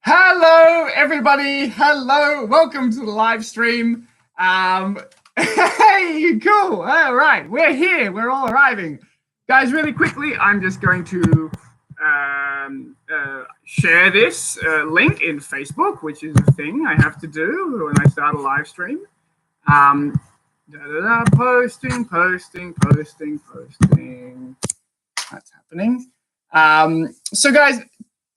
Hello, everybody. Hello. Welcome to the live stream. Hey, cool. All right. We're here. We're all arriving. Guys, really quickly, I'm just going to share this link in Facebook, which is a thing I have to do when I start a live stream. Posting. That's happening. So, guys,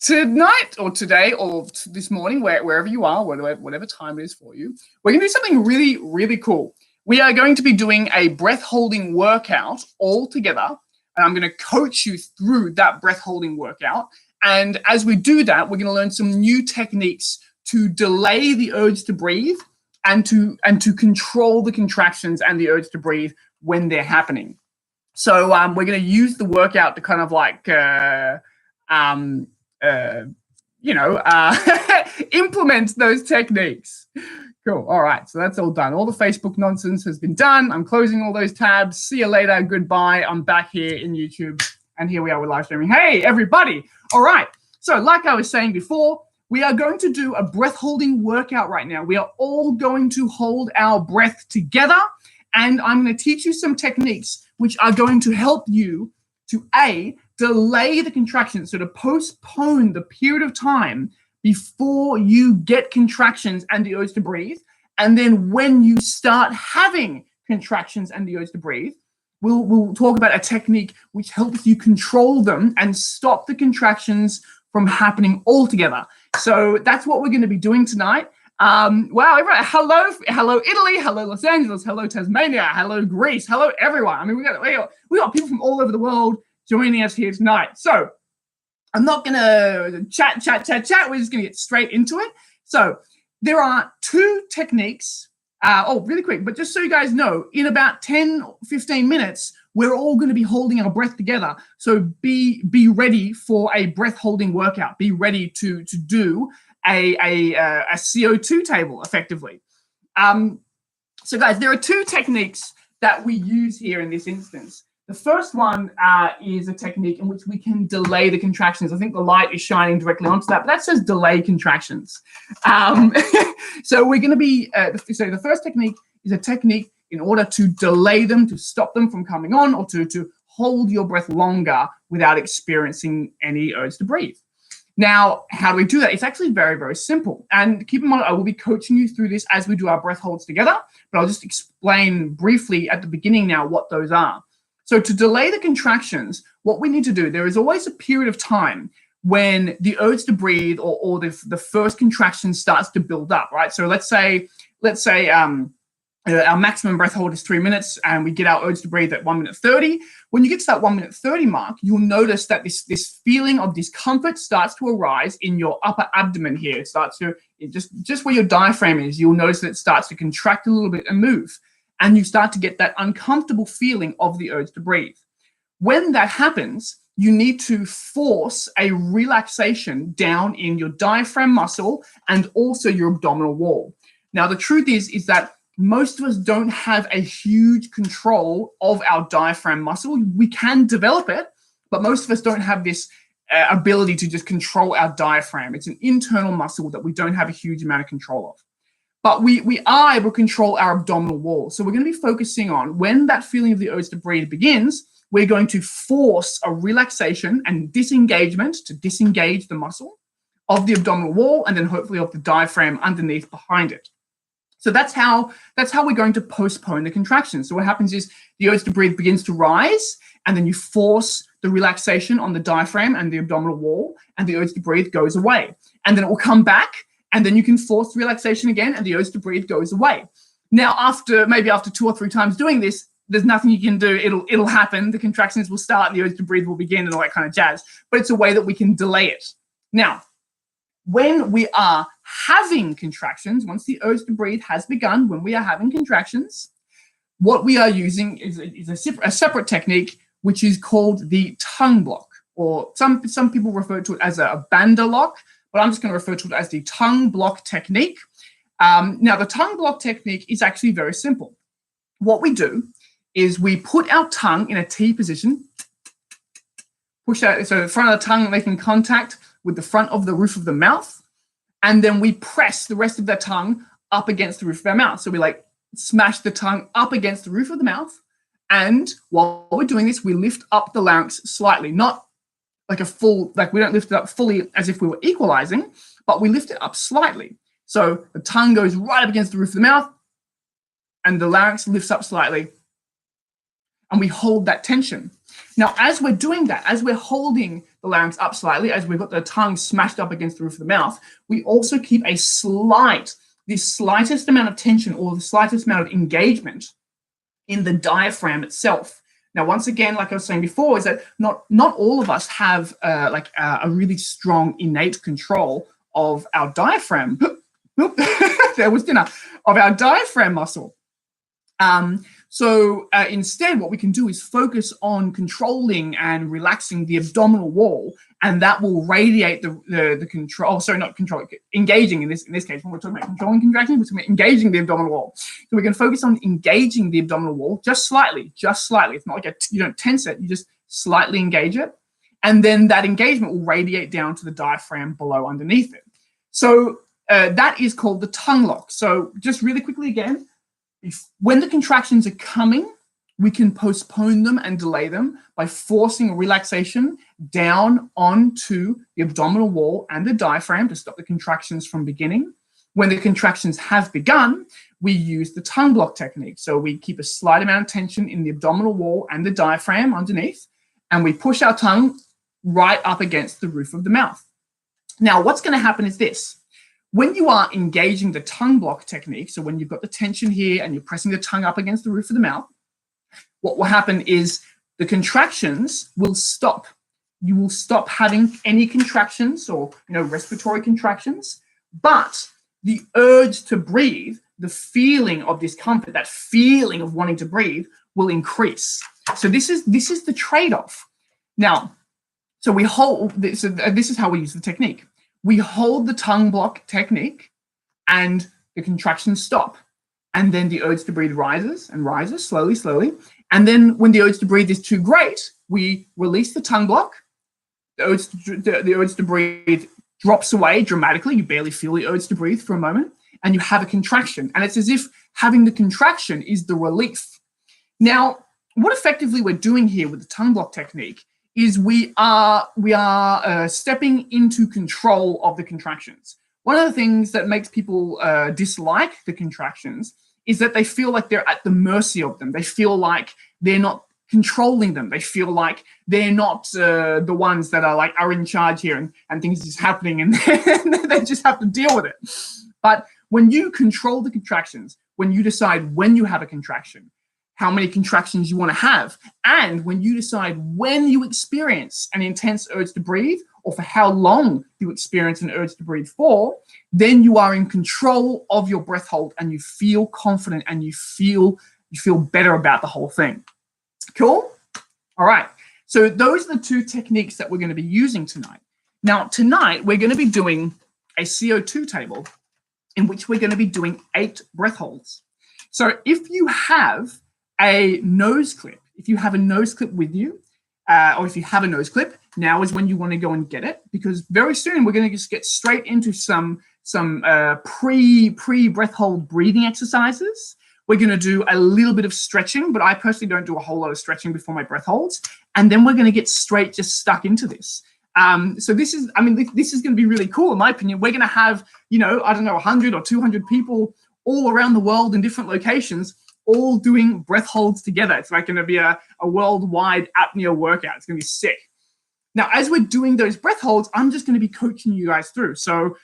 tonight or today or this morning, wherever you are, whatever time it is for you, we're going to do something really, really cool. We are going to be doing a breath holding workout all together, and I'm going to coach you through that breath holding workout. And as we do that, we're going to learn some new techniques to delay the urge to breathe and to control the contractions and the urge to breathe when they're happening. So we're going to use the workout to kind of like implement those techniques. Cool. All right. So that's all done. All the Facebook nonsense has been done. I'm closing all those tabs. See you later. Goodbye. I'm back here in YouTube. And here we are with live streaming. Hey, everybody. All right. So like I was saying before, we are going to do a breath holding workout right now. We are all going to hold our breath together. And I'm going to teach you some techniques which are going to help you to delay the contractions, so to postpone the period of time before you get contractions and the urge to breathe. And then when you start having contractions and the urge to breathe, we'll talk about a technique which helps you control them and stop the contractions from happening altogether. So that's what we're going to be doing tonight. Wow, everyone, hello Italy, hello Los Angeles, hello Tasmania, hello Greece, hello everyone. I mean, we got people from all over the world joining us here tonight. So I'm not gonna chat. We're just gonna get straight into it. So there are two techniques. Really quick, but just so you guys know, in about 10, 15 minutes, we're all going to be holding our breath together. So be ready for a breath holding workout. Be ready to do a CO2 table effectively. So guys, there are two techniques that we use here in this instance. The first one is a technique in which we can delay the contractions. I think the light is shining directly onto that, but that says delay contractions. So we're going to be, so the first technique is a technique in order to delay them, to stop them from coming on, or to hold your breath longer without experiencing any urge to breathe. Now, how do we do that? It's actually very, very simple. And keep in mind, I will be coaching you through this as we do our breath holds together, but I'll just explain briefly at the beginning now what those are. So to delay the contractions, what we need to do, there is always a period of time when the urge to breathe or the first contraction starts to build up, right? So let's say our maximum breath hold is 3 minutes and we get our urge to breathe at 1 minute 30. When you get to that 1 minute 30 mark, you'll notice that this feeling of discomfort starts to arise in your upper abdomen here. It starts to, just where your diaphragm is, you'll notice that it starts to contract a little bit and move. And you start to get that uncomfortable feeling of the urge to breathe. When that happens, you need to force a relaxation down in your diaphragm muscle and also your abdominal wall. Now, the truth is that most of us don't have a huge control of our diaphragm muscle. We can develop it, but most of us don't have this ability to just control our diaphragm. It's an internal muscle that we don't have a huge amount of control of. But we are able to control our abdominal wall. So we're going to be focusing on when that feeling of the urge to breathe begins, we're going to force a relaxation and disengagement to disengage the muscle of the abdominal wall and then hopefully of the diaphragm underneath behind it. So that's how we're going to postpone the contractions. So what happens is the urge to breathe begins to rise, and then you force the relaxation on the diaphragm and the abdominal wall, and the urge to breathe goes away. And then it will come back, and then you can force the relaxation again, and the urge to breathe goes away. Now, maybe after 2 or 3 times doing this, there's nothing you can do. It'll happen. The contractions will start, and the urge to breathe will begin, and all that kind of jazz. But it's a way that we can delay it. Now, when we are having contractions, once the urge to breathe has begun, when we are having contractions, what we are using is a separate technique, which is called the tongue block, or some people refer to it as a banda lock, but I'm just going to refer to it as the tongue block technique. Now, the tongue block technique is actually very simple. What we do is we put our tongue in a T position, push out, so the front of the tongue making contact with the front of the roof of the mouth. And then we press the rest of the tongue up against the roof of our mouth. So we like smash the tongue up against the roof of the mouth. And while we're doing this, we lift up the larynx slightly, not like a full, like we don't lift it up fully as if we were equalizing, but we lift it up slightly. So the tongue goes right up against the roof of the mouth and the larynx lifts up slightly and we hold that tension. Now, as we're doing that, as we're holding the larynx up slightly, as we've got the tongue smashed up against the roof of the mouth, we also keep the slightest amount of tension or the slightest amount of engagement in the diaphragm itself. Now, once again, like I was saying before, is that not all of us have a really strong innate control of our diaphragm. There was dinner of our diaphragm muscle. So instead, what we can do is focus on controlling and relaxing the abdominal wall, and that will radiate the control. Sorry, not control. Engaging in this case, when we're talking about controlling contractions, we're talking about engaging the abdominal wall. So we can focus on engaging the abdominal wall just slightly. It's not like you don't tense it; you just slightly engage it, and then that engagement will radiate down to the diaphragm below underneath it. So that is called the tongue lock. So just really quickly again. When the contractions are coming, we can postpone them and delay them by forcing relaxation down onto the abdominal wall and the diaphragm to stop the contractions from beginning. When the contractions have begun, we use the tongue block technique. So we keep a slight amount of tension in the abdominal wall and the diaphragm underneath, and we push our tongue right up against the roof of the mouth. Now, what's going to happen is this. When you are engaging the tongue block technique, so when you've got the tension here and you're pressing the tongue up against the roof of the mouth, what will happen is the contractions will stop. You will stop having any contractions or respiratory contractions, but the urge to breathe, the feeling of discomfort, that feeling of wanting to breathe will increase. So this is the trade-off. Now, so we hold this. So this is how we use the technique. We hold the tongue block technique and the contractions stop. And then the urge to breathe rises and rises slowly. And then when the urge to breathe is too great, we release the tongue block. The urge to breathe drops away dramatically. You barely feel the urge to breathe for a moment. And you have a contraction. And it's as if having the contraction is the relief. Now, what effectively we're doing here with the tongue block technique is we are stepping into control of the contractions. One of the things that makes people dislike the contractions is that they feel like they're at the mercy of them. They feel like they're not controlling them. They feel like they're not the ones that are in charge here and things are just happening and they just have to deal with it. But when you control the contractions, when you decide when you have a contraction, how many contractions you want to have, and when you decide when you experience an intense urge to breathe or for how long you experience an urge to breathe for, then you are in control of your breath hold and you feel confident and you feel better about the whole thing. Cool? All right. So those are the two techniques that we're going to be using tonight. Now, tonight we're going to be doing a CO2 table in which we're going to be doing 8 breath holds. So if you have a nose clip, if you have a nose clip with you, or if you have a nose clip, now is when you want to go and get it, because very soon we're going to just get straight into some pre-breath hold breathing exercises. We're going to do a little bit of stretching, but I personally don't do a whole lot of stretching before my breath holds. And then we're going to get straight just stuck into this. So this is going to be really cool, in my opinion. We're going to have, 100 or 200 people all around the world in different locations, all doing breath holds together. It's like going to be a worldwide apnea workout. It's going to be sick. Now, as we're doing those breath holds, I'm just going to be coaching you guys through. So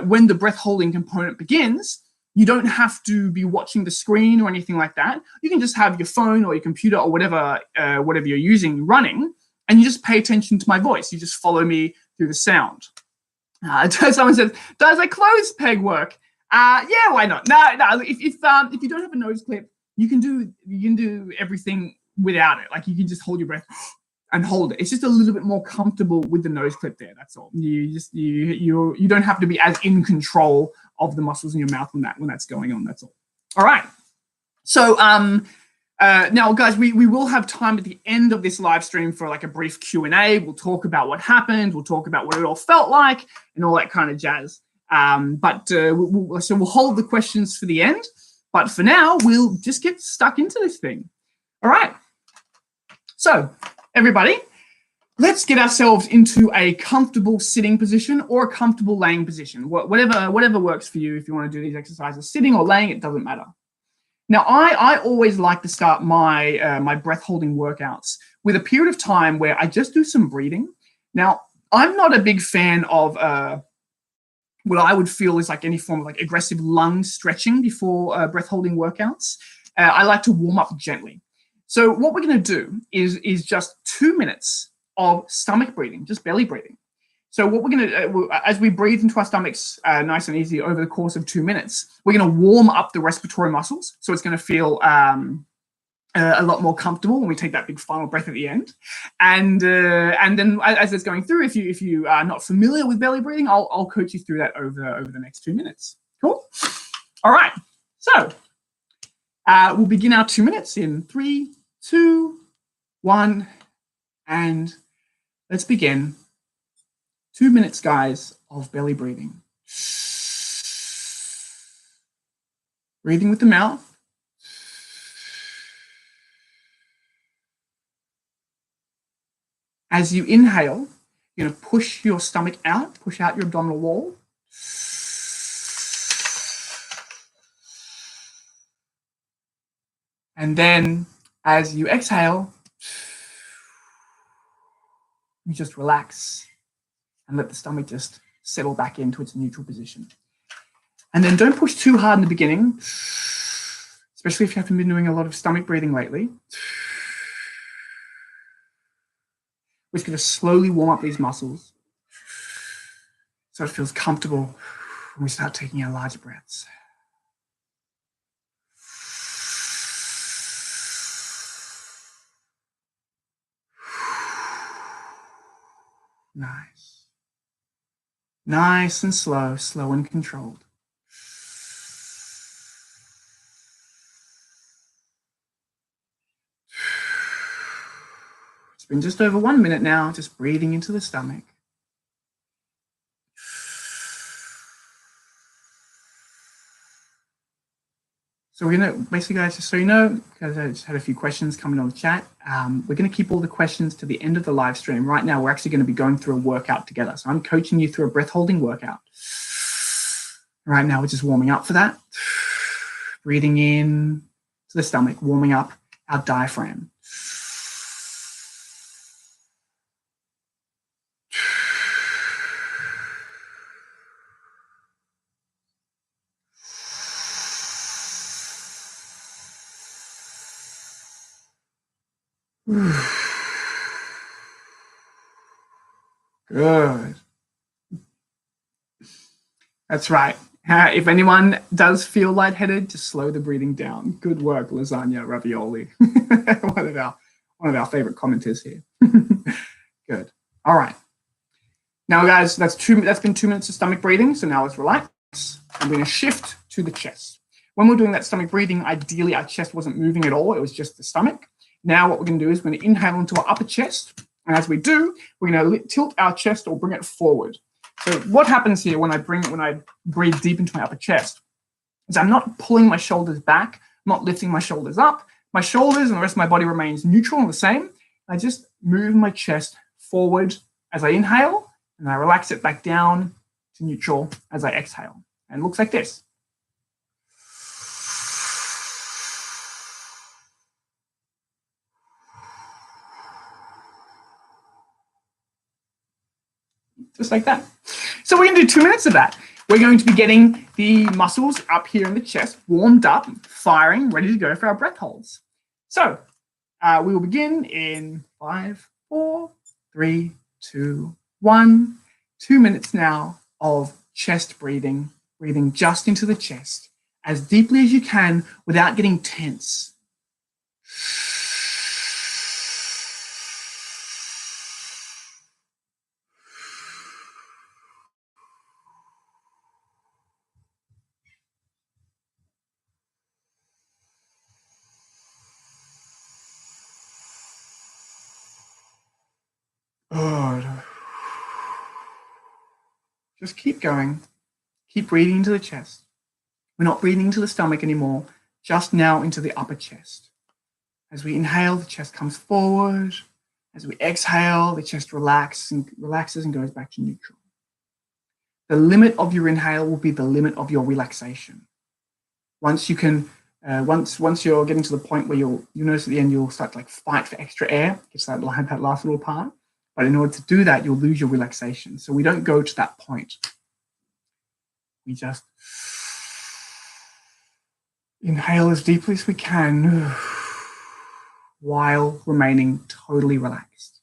when the breath holding component begins, you don't have to be watching the screen or anything like that. You can just have your phone or your computer or whatever you're using running, and you just pay attention to my voice. You just follow me through the sound. Someone says, does a closed peg work? Yeah, why not? No. If you don't have a nose clip, you can do everything without it. Like you can just hold your breath and hold it. It's just a little bit more comfortable with the nose clip there. That's all. You don't have to be as in control of the muscles in your mouth when that's going on. That's all. All right. So now, guys, we will have time at the end of this live stream for like a brief Q&A. We'll talk about what happened. We'll talk about what it all felt like and all that kind of jazz. So we'll hold the questions for the end. But for now, we'll just get stuck into this thing. All right. So everybody, let's get ourselves into a comfortable sitting position or a comfortable laying position, whatever works for you. If you want to do these exercises, sitting or laying, it doesn't matter. Now, I always like to start my my breath holding workouts with a period of time where I just do some breathing. Now, I'm not a big fan of what I would feel is like any form of like aggressive lung stretching before breath holding workouts. I like to warm up gently. So what we're going to do is just 2 minutes of stomach breathing, just belly breathing. So what we're going to, as we breathe into our stomachs nice and easy over the course of 2 minutes, we're going to warm up the respiratory muscles. So it's going to feel a lot more comfortable when we take that big final breath at the end. And then as it's going through, if you are not familiar with belly breathing, I'll coach you through that over the next 2 minutes. Cool. All right. So we'll begin our 2 minutes in 3, 2, 1, and let's begin. 2 minutes, guys, of belly breathing. Breathing with the mouth. As you inhale, you're going to push your stomach out, push out your abdominal wall. And then as you exhale, you just relax and let the stomach just settle back into its neutral position. And then don't push too hard in the beginning, especially if you haven't been doing a lot of stomach breathing lately. We're just going to slowly warm up these muscles so it feels comfortable when we start taking our large breaths. Nice. Nice and slow, slow and controlled. It's been just over 1 minute now, just breathing into the stomach. So we're going to, basically guys, just so you know, because I just had a few questions coming on the chat, we're going to keep all the questions to the end of the live stream. Right now, we're actually going to be going through a workout together. So I'm coaching you through a breath holding workout. Right now, we're just warming up for that. Breathing in to the stomach, warming up our diaphragm. Good. That's right. If anyone does feel lightheaded, just slow the breathing down. Good work, lasagna, ravioli. one of our favorite commenters here. Good. All right. Now, guys, that's been 2 minutes of stomach breathing. So now let's relax. I'm going to shift to the chest. When we're doing that stomach breathing, ideally our chest wasn't moving at all. It was just the stomach. Now what we're going to do is we're going to inhale into our upper chest. And as we do, we're going to tilt our chest or bring it forward. So what happens here when I breathe deep into my upper chest is I'm not pulling my shoulders back, I'm not lifting my shoulders up. My shoulders and the rest of my body remains neutral and the same. I just move my chest forward as I inhale, and I relax it back down to neutral as I exhale. And it looks like this. Just like that. So we're going to do 2 minutes of that. We're going to be getting the muscles up here in the chest warmed up, firing, ready to go for our breath holds. So we will begin in 5, 4, 3, 2, 1. 2 minutes now of chest breathing, breathing just into the chest as deeply as you can without getting tense. Good. Just keep going. Keep breathing into the chest. We're not breathing into the stomach anymore, just now into the upper chest. As we inhale, the chest comes forward. As we exhale, the chest relaxes and goes back to neutral. The limit of your inhale will be the limit of your relaxation. Once you can, once you're getting to the point where you'll notice at the end you'll start to like fight for extra air, it's that last little part. But in order to do that, you'll lose your relaxation. So we don't go to that point. We just inhale as deeply as we can while remaining totally relaxed.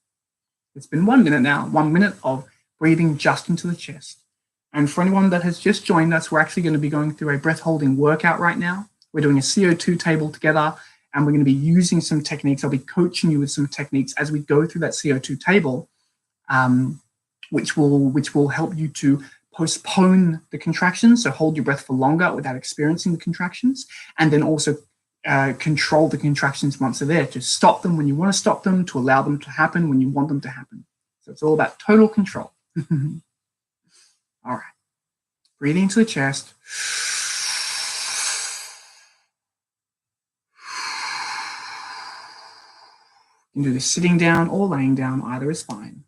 It's been 1 minute now, 1 minute of breathing just into the chest. And for anyone that has just joined us, we're actually going to be going through a breath holding workout right now. We're doing a CO2 table together, and we're going to be using some techniques. I'll be coaching you with some techniques as we go through that CO2 table, which will help you to postpone the contractions, so hold your breath for longer without experiencing the contractions, and then also control the contractions once they're there, to stop them when you want to stop them, to allow them to happen when you want them to happen. So it's all about total control. All right. Breathing into the chest. You can do this sitting down or laying down, either is fine.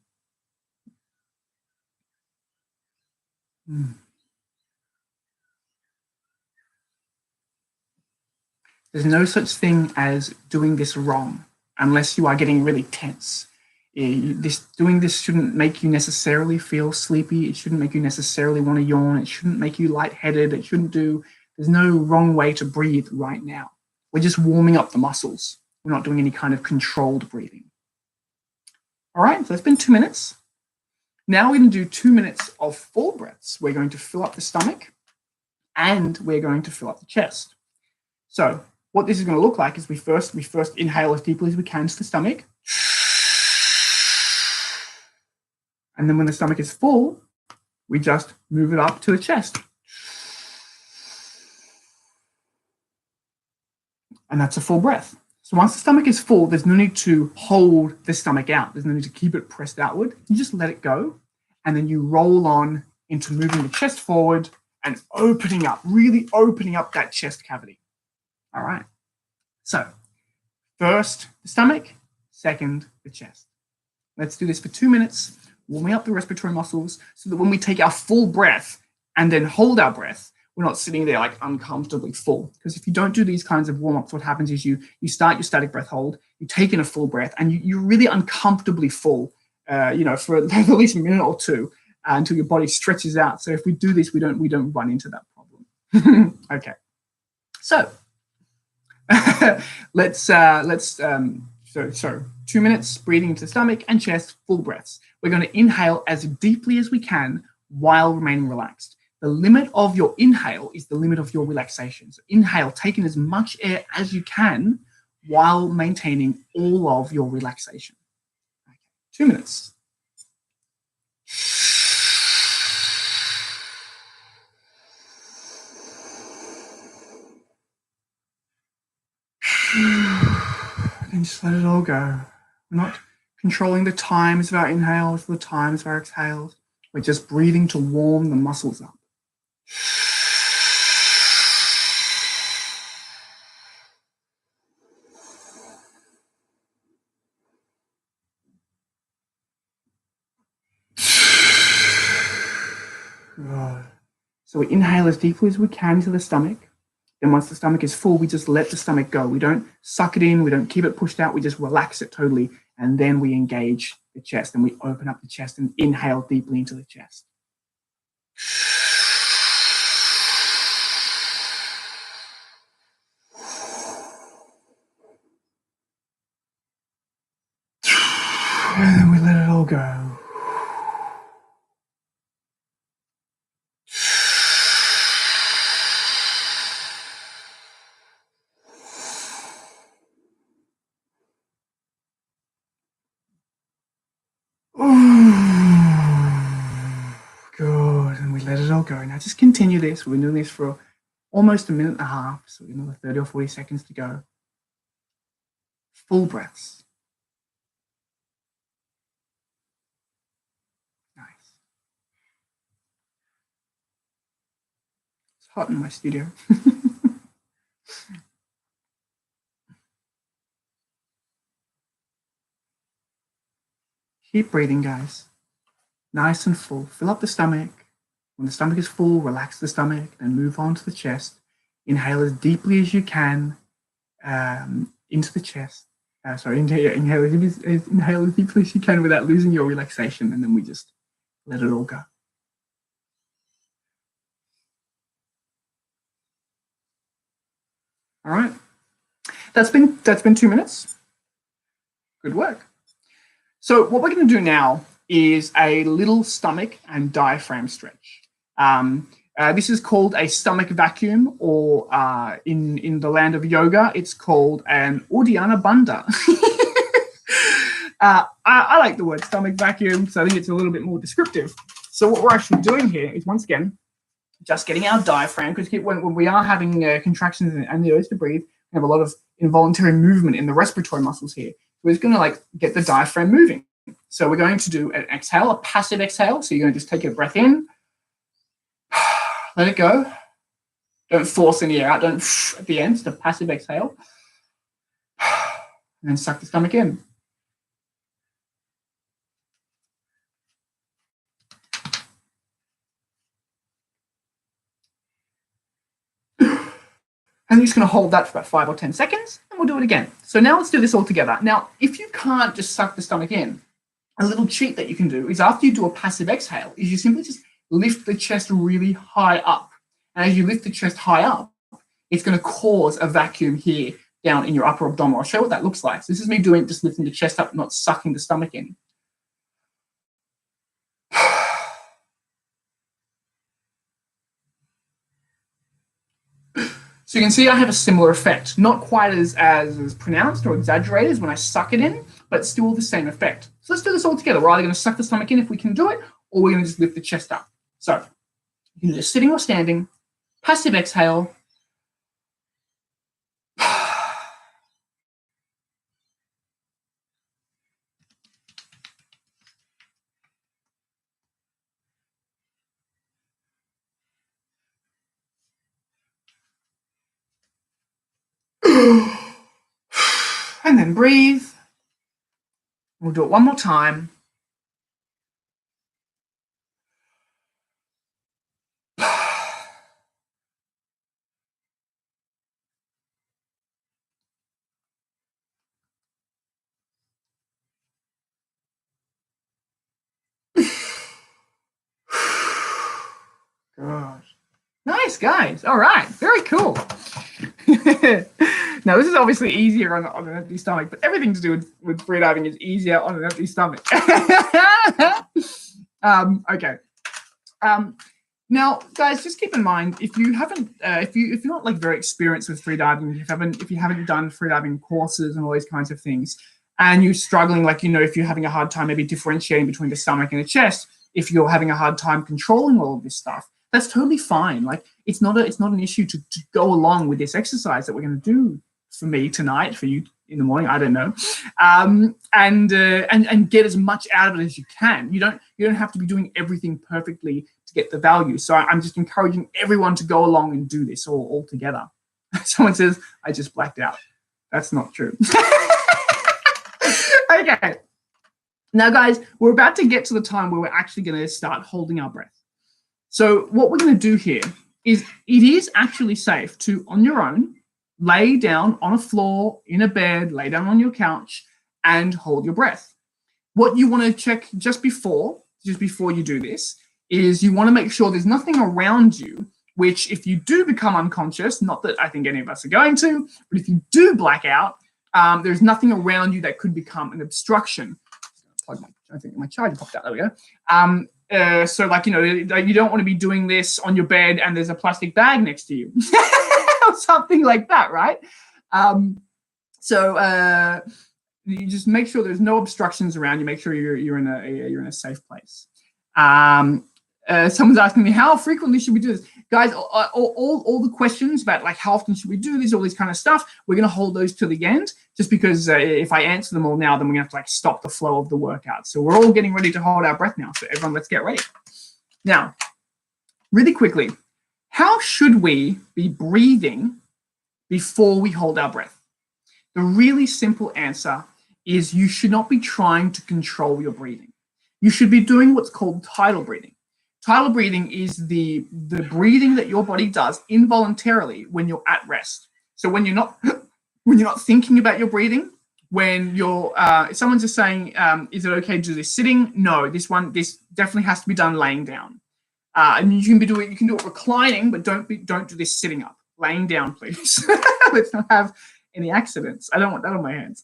There's no such thing as doing this wrong unless you are getting really tense. Doing this shouldn't make you necessarily feel sleepy. It shouldn't make you necessarily want to yawn. It shouldn't make you lightheaded. There's no wrong way to breathe right now. We're just warming up the muscles. We're not doing any kind of controlled breathing. All right, so it's been 2 minutes. Now we're going to do 2 minutes of full breaths. We're going to fill up the stomach and we're going to fill up the chest. So what this is going to look like is we first inhale as deeply as we can to the stomach. And then when the stomach is full, we just move it up to the chest. And that's a full breath. So once the stomach is full, there's no need to hold the stomach out. There's no need to keep it pressed outward. You just let it go. And then you roll on into moving the chest forward and opening up, really opening up that chest cavity. All right. So first the stomach, second the chest. Let's do this for 2 minutes, warming up the respiratory muscles so that when we take our full breath and then hold our breath, we're not sitting there like uncomfortably full. Because if you don't do these kinds of warm-ups, what happens is you start your static breath hold, you take in a full breath, and you're really uncomfortably full, for at least a minute or two until your body stretches out. So if we do this, we don't run into that problem. Okay. So let's 2 minutes breathing into the stomach and chest, full breaths. We're going to inhale as deeply as we can while remaining relaxed. The limit of your inhale is the limit of your relaxation. So inhale, take in as much air as you can while maintaining all of your relaxation. Okay. 2 minutes. And just let it all go. We're not controlling the times of our inhales, the times of our exhales. We're just breathing to warm the muscles up. Good. So we inhale as deeply as we can to the stomach. Then once the stomach is full, we just let the stomach go. We don't suck it in. We don't keep it pushed out. We just relax it totally. And then we engage the chest and we open up the chest and inhale deeply into the chest. And then we let it all go. Good, and we let it all go. Now just continue this. We've been doing this for almost a minute and a half, so we have another 30 or 40 seconds to go. Full breaths. Nice. hot in my studio. Keep breathing, guys. Nice and full. Fill up the stomach. When the stomach is full, relax the stomach and move on to the chest. Inhale as deeply as you can into the chest. Inhale as deeply as you can without losing your relaxation, and then we just let it all go. All right. That's been 2 minutes. Good work. So what we're going to do now is a little stomach and diaphragm stretch. This is called a stomach vacuum, or in the land of yoga, it's called an Uddiyana Bandha. I like the word stomach vacuum, so I think it's a little bit more descriptive. So what we're actually doing here is, once again, just getting our diaphragm, because when we are having contractions and the urge to breathe, we have a lot of involuntary movement in the respiratory muscles here. We're just going to get the diaphragm moving. So we're going to do an exhale, a passive exhale. So you're going to just take a breath in, let it go. Don't force any air out. Don't at the end. It's a passive exhale. And then suck the stomach in. And you're just going to hold that for about 5 or 10 seconds, and we'll do it again. So now let's do this all together. Now, if you can't just suck the stomach in, a little cheat that you can do is, after you do a passive exhale, is you simply just lift the chest really high up. And as you lift the chest high up, it's going to cause a vacuum here down in your upper abdominal. I'll show you what that looks like. So this is me doing just lifting the chest up, not sucking the stomach in. So you can see I have a similar effect, not quite as pronounced or exaggerated as when I suck it in, but still the same effect. So let's do this all together. We're either going to suck the stomach in if we can do it, or we're going to just lift the chest up. So you can do sitting or standing, passive exhale. And then breathe. We'll do it one more time. Gosh. Nice, guys. All right. Very cool. Now, this is obviously easier on an empty stomach, but everything to do with freediving is easier on an empty stomach. Okay. Now, guys, just keep in mind, if you haven't, if you're not very experienced with freediving, if you haven't done freediving courses and all these kinds of things, and you're struggling, if you're having a hard time maybe differentiating between the stomach and the chest, if you're having a hard time controlling all of this stuff, that's totally fine. It's not an issue to go along with this exercise that we're going to do for me tonight, for you in the morning, I don't know, and get as much out of it as you can. You don't have to be doing everything perfectly to get the value. So I'm just encouraging everyone to go along and do this all together. Someone says, I just blacked out. That's not true. Okay. Now, guys, we're about to get to the time where we're actually going to start holding our breath. So what we're going to do here is, it is actually safe to, on your own, lay down on a floor, in a bed, lay down on your couch, and hold your breath. What you want to check just before you do this is you want to make sure there's nothing around you, which, if you do become unconscious, not that I think any of us are going to, but if you do black out, there's nothing around you that could become an obstruction. I think my charger popped out. There we go. So you don't want to be doing this on your bed and there's a plastic bag next to you or something like that, right? So you just make sure there's no obstructions around you. Make sure you're in a safe place. Someone's asking me, how frequently should we do this? Guys, all the questions about how often should we do this, all this kind of stuff, we're going to hold those to the end, just because if I answer them all now, then we're going to have to stop the flow of the workout. So we're all getting ready to hold our breath now. So everyone, let's get ready. Now, really quickly, how should we be breathing before we hold our breath? The really simple answer is you should not be trying to control your breathing. You should be doing what's called tidal breathing. Tidal breathing is the breathing that your body does involuntarily when you're at rest. So when you're not thinking about your breathing, when you're if someone's just saying, is it okay to do this sitting? No, this definitely has to be done laying down. And you can do it reclining, but don't do this sitting up. Laying down, please. Let's not have any accidents. I don't want that on my hands.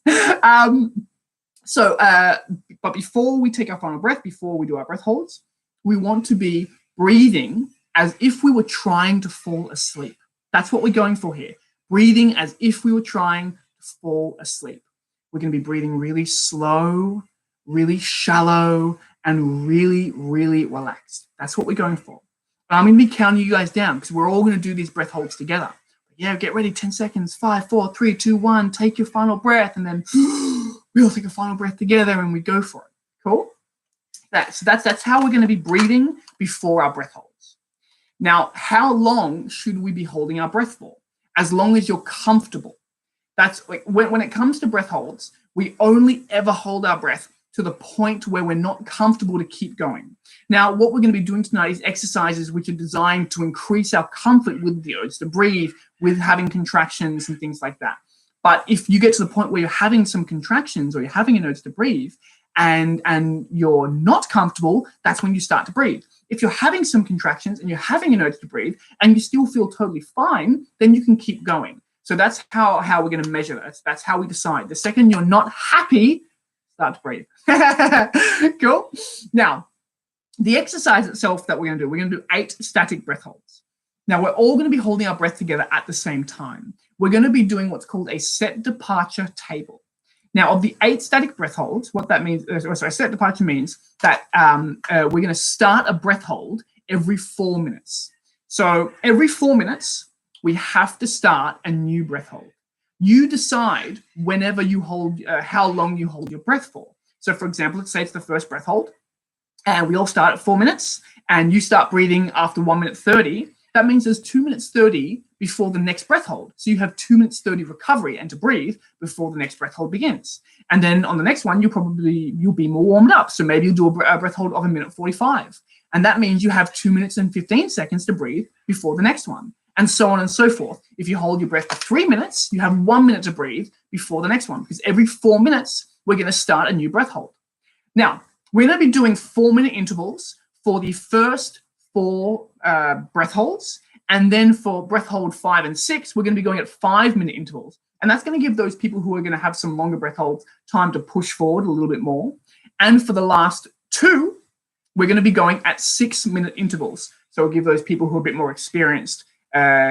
But before we take our final breath, before we do our breath holds, we want to be breathing as if we were trying to fall asleep. That's what we're going for here. Breathing as if we were trying to fall asleep. We're going to be breathing really slow, really shallow, and really, really relaxed. That's what we're going for. But I'm going to be counting you guys down because we're all going to do these breath holds together. Yeah, get ready. 10 seconds. 5, 4, 3, 2, 1. Take your final breath, and then we all take a final breath together, and we go for it. Cool? That's how we're going to be breathing before our breath holds. Now, how long should we be holding our breath for? As long as you're comfortable. That's like when it comes to breath holds, we only ever hold our breath to the point where we're not comfortable to keep going. Now, what we're going to be doing tonight is exercises which are designed to increase our comfort with the urge to breathe, with having contractions and things like that. But if you get to the point where you're having some contractions or you're having an urge to breathe and you're not comfortable, that's when you start to breathe. If you're having some contractions and you're having an urge to breathe and you still feel totally fine, then you can keep going. So that's how we're going to measure this. That's how we decide. The second you're not happy, start to breathe. Cool? Now, the exercise itself that we're going to do 8 static breath holds. Now, we're all going to be holding our breath together at the same time. We're going to be doing what's called a set departure table. Now, of the 8 static breath holds, what that means, set departure means that we're going to start a breath hold every 4 minutes. So every 4 minutes, we have to start a new breath hold. You decide whenever you hold, how long you hold your breath for. So for example, let's say it's the first breath hold, and we all start at 4 minutes, and you start breathing after 1 minute 30. That means there's 2 minutes 30 before the next breath hold. So you have 2 minutes 30 recovery and to breathe before the next breath hold begins. And then on the next one, you'll be more warmed up. So maybe you'll do a breath hold of 1 minute 45. And that means you have 2 minutes and 15 seconds to breathe before the next one. And so on and so forth. If you hold your breath for 3 minutes, you have 1 minute to breathe before the next one, because every 4 minutes, we're going to start a new breath hold. Now, we're going to be doing 4-minute intervals for the first 4 breath holds. And then for breath hold 5 and 6, we're going to be going at 5-minute intervals. And that's going to give those people who are going to have some longer breath holds time to push forward a little bit more. And for the last 2, we're going to be going at 6-minute intervals. So we'll give those people who are a bit more experienced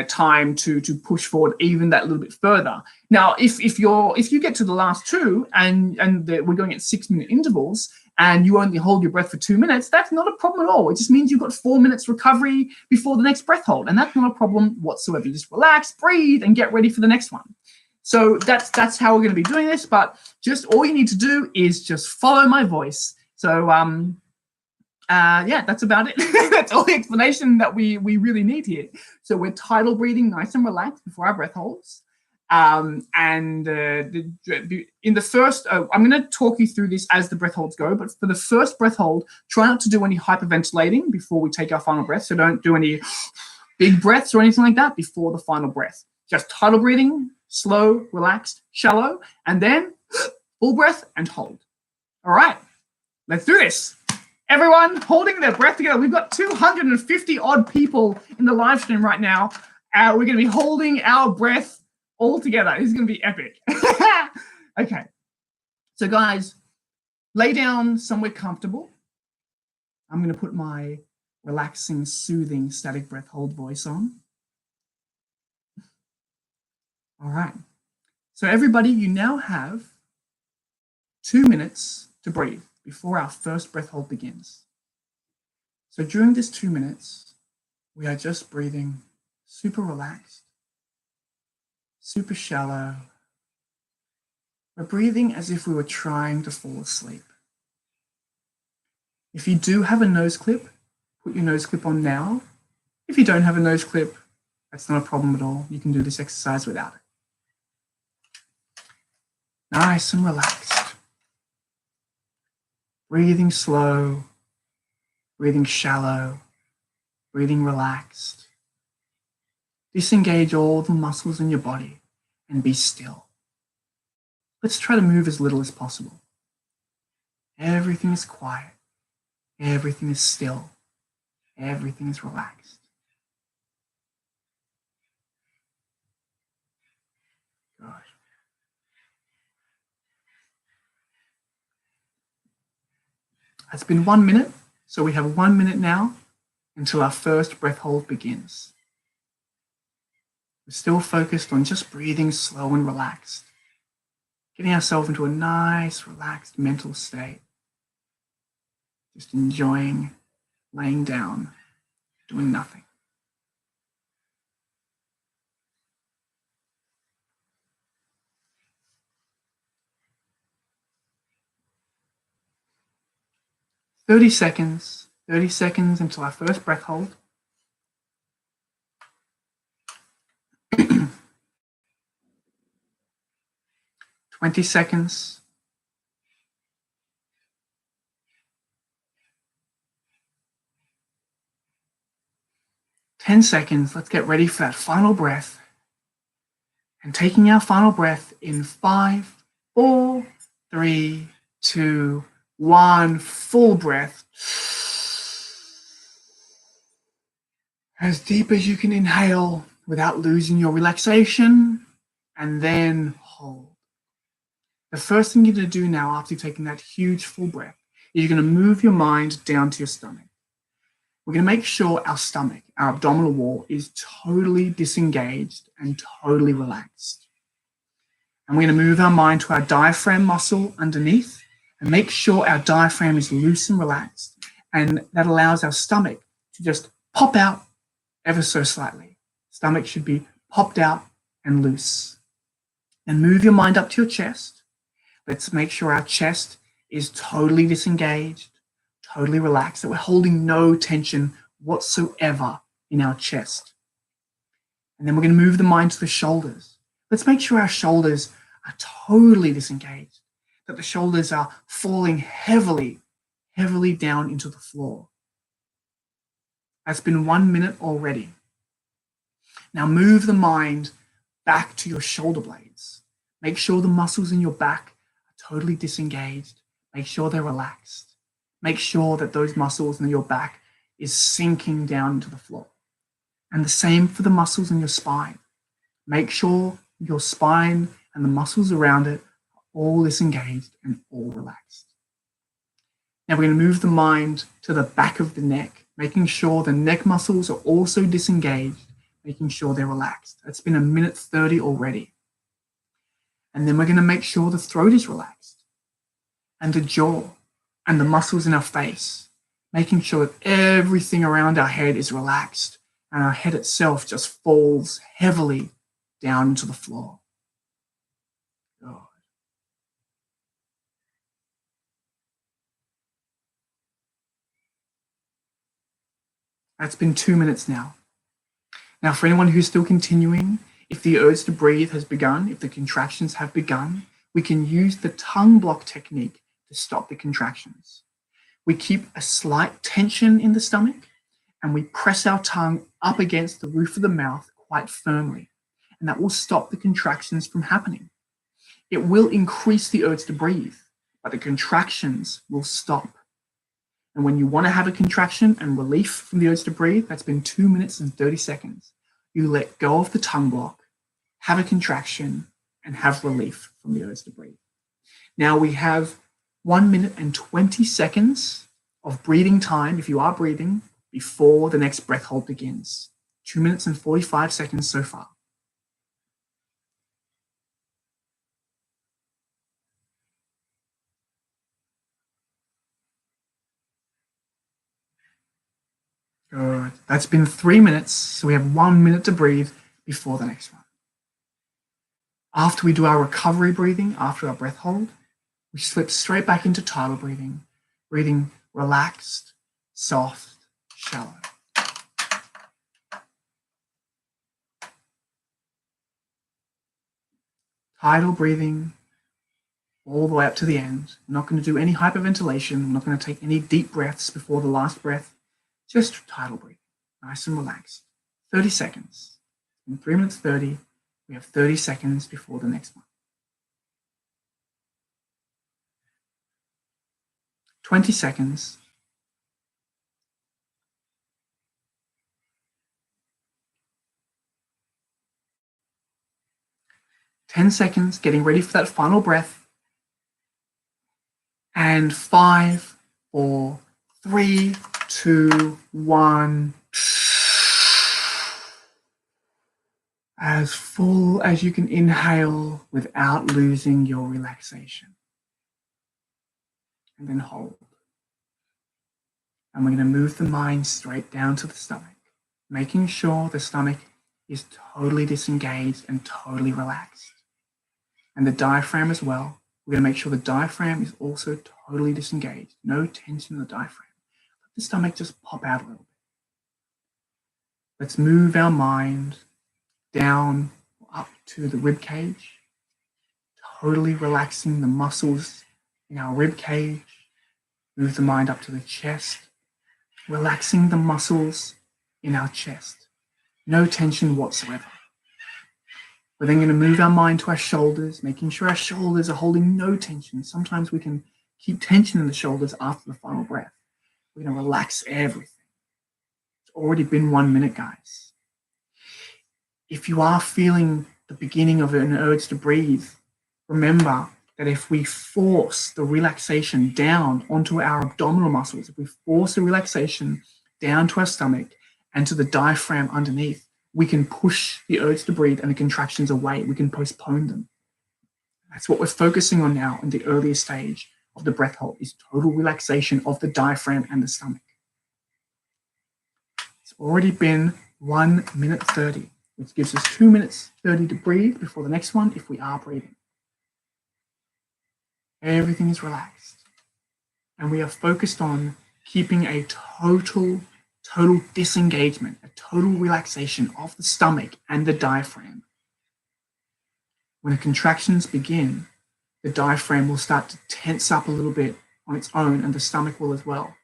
time to push forward even that little bit further. Now, if you get to the last 2 and we're going at 6-minute intervals and you only hold your breath for 2 minutes, that's not a problem at all. It just means you've got 4 minutes recovery before the next breath hold, and that's not a problem whatsoever. You just relax, breathe, and get ready for the next one. So that's how we're going to be doing this. But just all you need to do is just follow my voice. So yeah, that's about it. That's all the explanation that we really need here. So we're tidal breathing nice and relaxed before our breath holds. In the first, I'm going to talk you through this as the breath holds go, but for the first breath hold, try not to do any hyperventilating before we take our final breath. So don't do any big breaths or anything like that before the final breath. Just tidal breathing, slow, relaxed, shallow, and then full breath and hold. All right, let's do this. Everyone holding their breath together. We've got 250 odd people in the live stream right now. We're going to be holding our breath all together. This is going to be epic. Okay. So guys, lay down somewhere comfortable. I'm going to put my relaxing, soothing, static breath hold voice on. All right. So everybody, you now have 2 minutes to breathe before our first breath hold begins. So during this 2 minutes, we are just breathing super relaxed, super shallow. We're breathing as if we were trying to fall asleep. If you do have a nose clip, put your nose clip on now If you don't have a nose clip, that's not a problem at all. You can do this exercise without it. Nice and relaxed. Breathing slow, breathing shallow, breathing relaxed. Disengage all the muscles in your body and be still. Let's try to move as little as possible. Everything is quiet. Everything is still. Everything is relaxed. Good. It's been 1 minute, so we have 1 minute now until our first breath hold begins. We're still focused on just breathing slow and relaxed, getting ourselves into a nice, relaxed mental state. Just enjoying laying down, doing nothing. "30 seconds, 30 seconds until our first breath hold. 20 seconds. 10 seconds. Let's get ready for that final breath. And taking our final breath in 5, 4, 3, 2, 1. Full breath. As deep as you can inhale without losing your relaxation, and then hold. The first thing you're going to do now after you've taken that huge full breath is you're going to move your mind down to your stomach. We're going to make sure our stomach, our abdominal wall, is totally disengaged and totally relaxed. And we're going to move our mind to our diaphragm muscle underneath and make sure our diaphragm is loose and relaxed. And that allows our stomach to just pop out ever so slightly. Stomach should be popped out and loose. And move your mind up to your chest. Let's make sure our chest is totally disengaged, totally relaxed, that we're holding no tension whatsoever in our chest. And then we're going to move the mind to the shoulders. Let's make sure our shoulders are totally disengaged, that the shoulders are falling heavily, heavily down into the floor. That's been 1 minute already. Now move the mind back to your shoulder blades. Make sure the muscles in your back are totally disengaged. Make sure they're relaxed. Make sure that those muscles in your back is sinking down into the floor. And the same for the muscles in your spine. Make sure your spine and the muscles around it are all disengaged and all relaxed. Now we're going to move the mind to the back of the neck, making sure the neck muscles are also disengaged, making sure they're relaxed. It's been 1 minute 30 already. And then we're going to make sure the throat is relaxed and the jaw and the muscles in our face, making sure that everything around our head is relaxed and our head itself just falls heavily down into the floor. Good. That's been 2 minutes now. Now, for anyone who's still continuing, if the urge to breathe has begun, if the contractions have begun, we can use the tongue block technique to stop the contractions. We keep a slight tension in the stomach and we press our tongue up against the roof of the mouth quite firmly, and that will stop the contractions from happening. It will increase the urge to breathe, but the contractions will stop. And when you want to have a contraction and relief from the urge to breathe, that's been 2 minutes and 30 seconds. You let go of the tongue block, have a contraction, and have relief from the urge to breathe. Now we have 1 minute and 20 seconds of breathing time, if you are breathing, before the next breath hold begins. 2 minutes and 45 seconds so far. Good. That's been 3 minutes, so we have 1 minute to breathe before the next one. After we do our recovery breathing, after our breath hold, we slip straight back into tidal breathing, breathing relaxed, soft, shallow. Tidal breathing all the way up to the end. I'm not going to do any hyperventilation. I'm not going to take any deep breaths before the last breath. Just tidal breathing, nice and relaxed. 30 seconds. In 3 minutes 30, we have 30 seconds before the next one. 20 seconds. 10 seconds, getting ready for that final breath. And 5, 4, 3, 2, 1. As full as you can inhale without losing your relaxation. And then hold. And we're going to move the mind straight down to the stomach, making sure the stomach is totally disengaged and totally relaxed. And the diaphragm as well. We're going to make sure the diaphragm is also totally disengaged. No tension in the diaphragm. Let the stomach just pop out a little bit. Let's move our mind down up to the rib cage, totally relaxing the muscles in our rib cage. Move the mind up to the chest, relaxing the muscles in our chest. No tension whatsoever. We're then going to move our mind to our shoulders, making sure our shoulders are holding no tension. Sometimes we can keep tension in the shoulders after the final breath. We're going to relax everything. It's already been 1 minute, guys. If you are feeling the beginning of an urge to breathe, remember that if we force the relaxation down onto our abdominal muscles, if we force the relaxation down to our stomach and to the diaphragm underneath, we can push the urge to breathe and the contractions away. We can postpone them. That's what we're focusing on now in the earlier stage of the breath hold, is total relaxation of the diaphragm and the stomach. It's already been 1 minute 30, which gives us 2 minutes 30 to breathe before the next one if we are breathing. Everything is relaxed. And we are focused on keeping a total disengagement, a total relaxation of the stomach and the diaphragm. When the contractions begin, the diaphragm will start to tense up a little bit on its own, and the stomach will as well.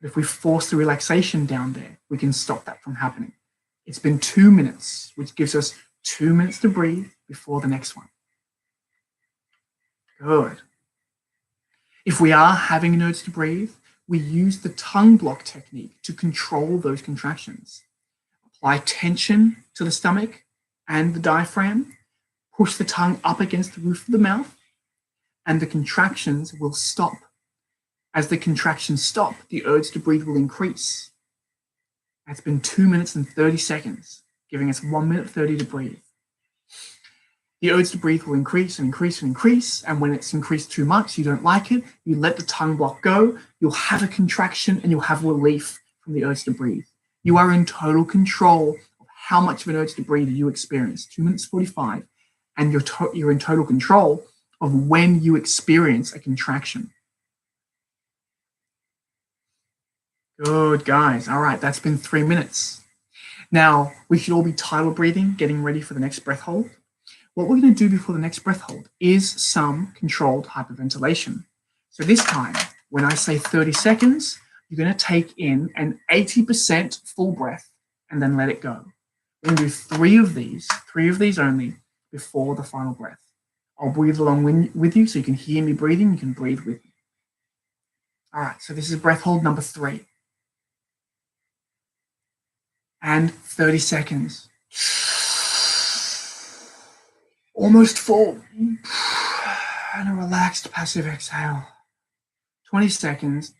But if we force the relaxation down there, we can stop that from happening. It's been 2 minutes, which gives us 2 minutes to breathe before the next one. Good. If we are having an urge to breathe, we use the tongue block technique to control those contractions. Apply tension to the stomach and the diaphragm, push the tongue up against the roof of the mouth, and the contractions will stop. As the contractions stop, the urge to breathe will increase. It's been 2 minutes and 30 seconds, giving us 1 minute 30 to breathe. The urge to breathe will increase and increase and increase, and when it's increased too much, you don't like it, you let the tongue block go, you'll have a contraction and you'll have relief from the urge to breathe. You are in total control of how much of an urge to breathe you experience, 2 minutes 45, and you're in total control of when you experience a contraction. Good, guys. All right, that's been 3 minutes. Now, we should all be tidal breathing, getting ready for the next breath hold. What we're going to do before the next breath hold is some controlled hyperventilation. So this time, when I say 30 seconds, you're going to take in an 80% full breath and then let it go. We're going to do three of these only before the final breath. I'll breathe along with you so you can hear me breathing. You can breathe with me. All right, so this is breath hold number 3. And 30 seconds. Almost full. And a relaxed passive exhale. 20 seconds.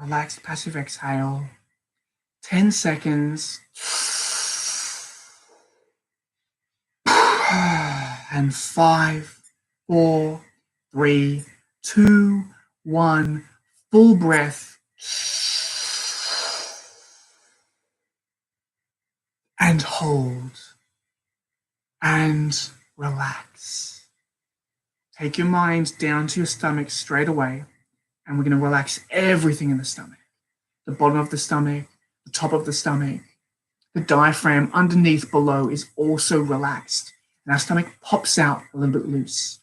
Relaxed passive exhale. 10 seconds. And 5, 4, 3, 2, 1. Full breath. And hold. And relax. Take your mind down to your stomach straight away. And we're going to relax everything in the stomach. The bottom of the stomach, the top of the stomach, The diaphragm underneath below is also relaxed, and our stomach pops out a little bit loose.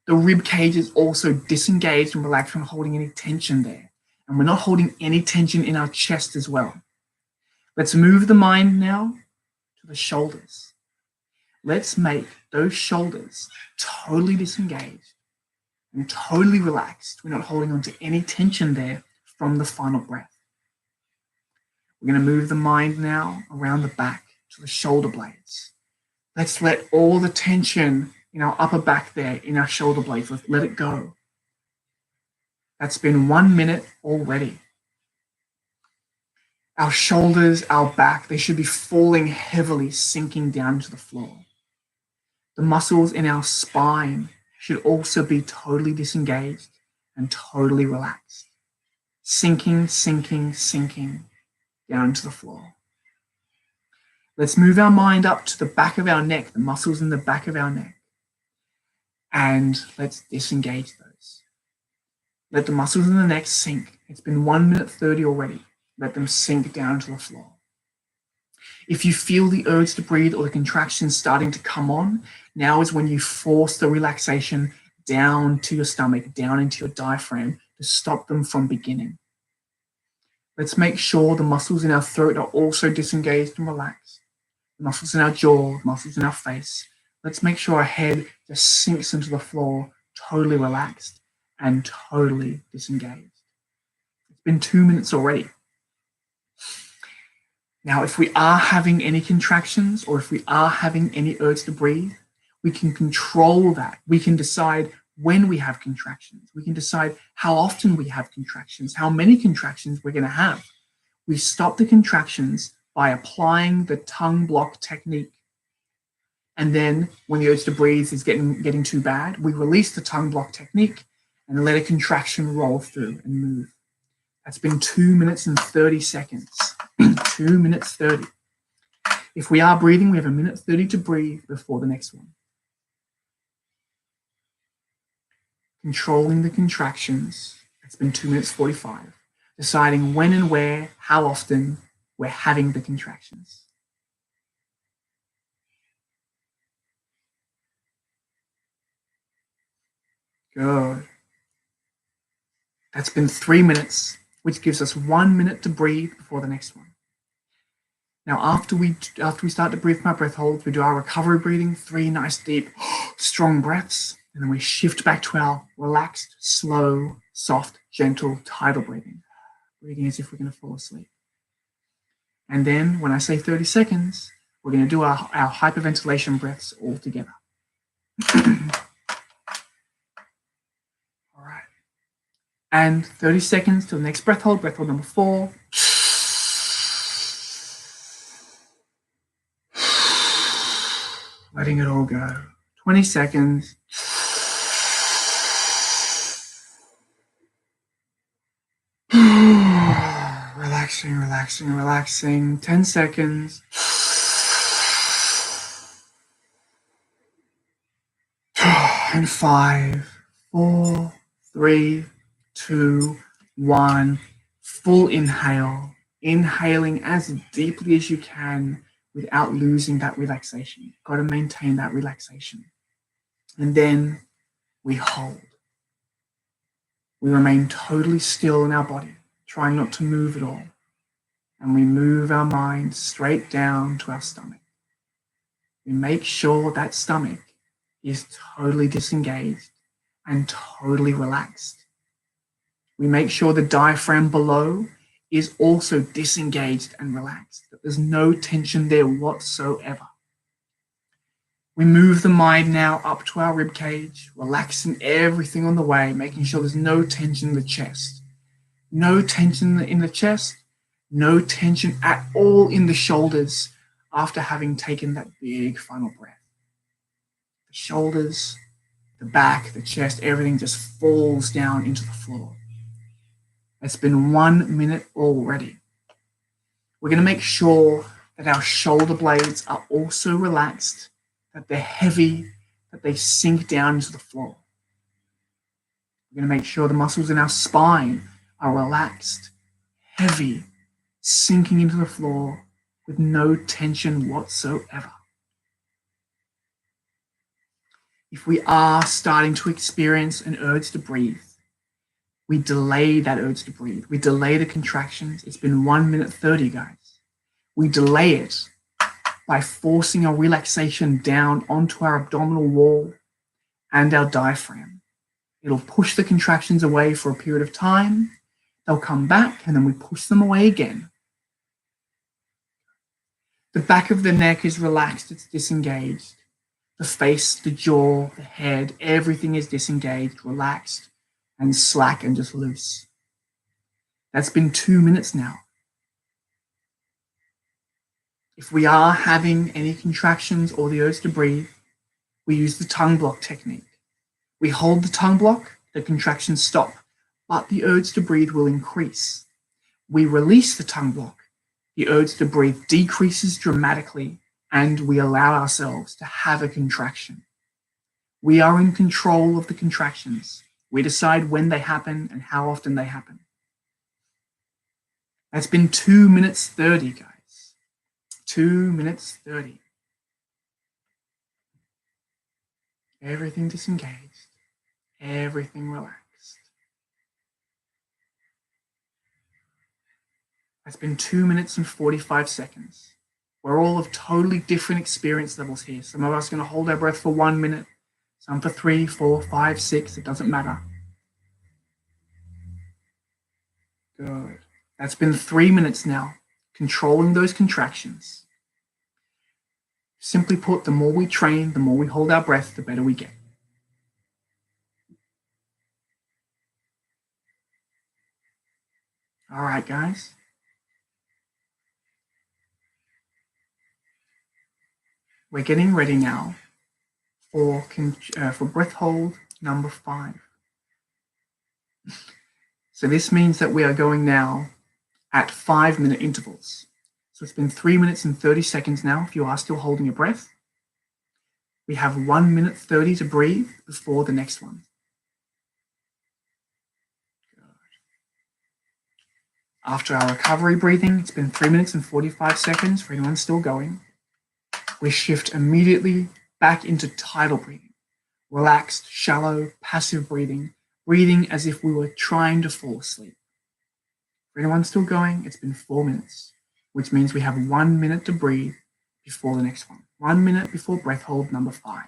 The rib cage is also disengaged and relaxed from holding any tension there. And we're not holding any tension in our chest as well. Let's move the mind now to the shoulders. Let's make those shoulders totally disengaged and totally relaxed. We're not holding on to any tension there from the final breath. We're going to move the mind now around the back to the shoulder blades. Let's let all the tension in our upper back there, in our shoulder blades, let's let it go. That's been 1 minute already. Our shoulders, our back, they should be falling heavily, sinking down to the floor. The muscles in our spine should also be totally disengaged and totally relaxed. Sinking, sinking, sinking down to the floor. Let's move our mind up to the back of our neck, the muscles in the back of our neck. And let's disengage those. Let the muscles in the neck sink. It's been 1 minute 30 already. Let them sink down to the floor. If you feel the urge to breathe or the contractions starting to come on, now is when you force the relaxation down to your stomach, down into your diaphragm to stop them from beginning. Let's make sure the muscles in our throat are also disengaged and relaxed. The muscles in our jaw, muscles in our face. Let's make sure our head just sinks into the floor, totally relaxed and totally disengaged. It's been 2 minutes already. Now, if we are having any contractions or if we are having any urge to breathe, we can control that. We can decide when we have contractions. We can decide how often we have contractions, how many contractions we're going to have. We stop the contractions by applying the tongue block technique. And then when the urge to breathe is getting too bad, we release the tongue block technique and let a contraction roll through and move. That's been 2 minutes and 30 seconds. 2 minutes 30. If we are breathing, we have 1 minute 30 to breathe before the next one. Controlling the contractions. It's been 2 minutes 45. Deciding when and where, how often we're having the contractions. Good. That's been 3 minutes, which gives us 1 minute to breathe before the next one. Now, after we start to breathe from our breath holds, we do our recovery breathing, 3 nice, deep, strong breaths, and then we shift back to our relaxed, slow, soft, gentle, tidal breathing. Breathing as if we're going to fall asleep. And then when I say 30 seconds, we're going to do our hyperventilation breaths all together. All right. And 30 seconds till the next breath hold number 4. Letting it all go. 20 seconds. Relaxing, relaxing, relaxing. 10 seconds. And 5, 4, 3, 2, 1. Full inhale. Inhaling as deeply as you can without losing that relaxation. You've got to maintain that relaxation. And then we hold. We remain totally still in our body, trying not to move at all. And we move our mind straight down to our stomach. We make sure that stomach is totally disengaged and totally relaxed. We make sure the diaphragm below is also disengaged and relaxed, that there's no tension there whatsoever. We move the mind now up to our rib cage, relaxing everything on the way, making sure there's no tension in the chest. No tension in the chest, no tension at all in the shoulders after having taken that big final breath. The shoulders, the back, the chest, everything just falls down into the floor. It's been 1 minute already. We're going to make sure that our shoulder blades are also relaxed, that they're heavy, that they sink down into the floor. We're going to make sure the muscles in our spine are relaxed, heavy, sinking into the floor, with no tension whatsoever. If we are starting to experience an urge to breathe, we delay that urge to breathe. We delay the contractions. It's been 1 minute 30, guys. We delay it by forcing our relaxation down onto our abdominal wall and our diaphragm. It'll push the contractions away for a period of time. They'll come back, and then we push them away again. The back of the neck is relaxed, it's disengaged. The face, the jaw, the head, everything is disengaged, relaxed, and slack and just loose. That's been 2 minutes now. If we are having any contractions or the urge to breathe, we use the tongue block technique. We hold the tongue block, the contractions stop, but the urge to breathe will increase. We release the tongue block, the urge to breathe decreases dramatically, and we allow ourselves to have a contraction. We are in control of the contractions. We decide when they happen and how often they happen. That's been 2 minutes 30, guys. 2 minutes 30. Everything disengaged. Everything relaxed. That's been 2 minutes and 45 seconds. We're all of totally different experience levels here. Some of us are going to hold our breath for 1 minute, some for 3, 4, 5, 6, it doesn't matter. Good. That's been 3 minutes now, controlling those contractions. Simply put, the more we train, the more we hold our breath, the better we get. All right, guys. We're getting ready now for breath hold number 5. So this means that we are going now at 5-minute intervals. So it's been 3 minutes and 30 seconds now if you are still holding your breath. We have 1 minute 30 to breathe before the next one. Good. After our recovery breathing, it's been 3 minutes and 45 seconds for anyone still going. We shift immediately back into tidal breathing, relaxed, shallow, passive breathing, breathing as if we were trying to fall asleep. For anyone still going, it's been 4 minutes, which means we have 1 minute to breathe before the next one. 1 minute before breath hold number 5.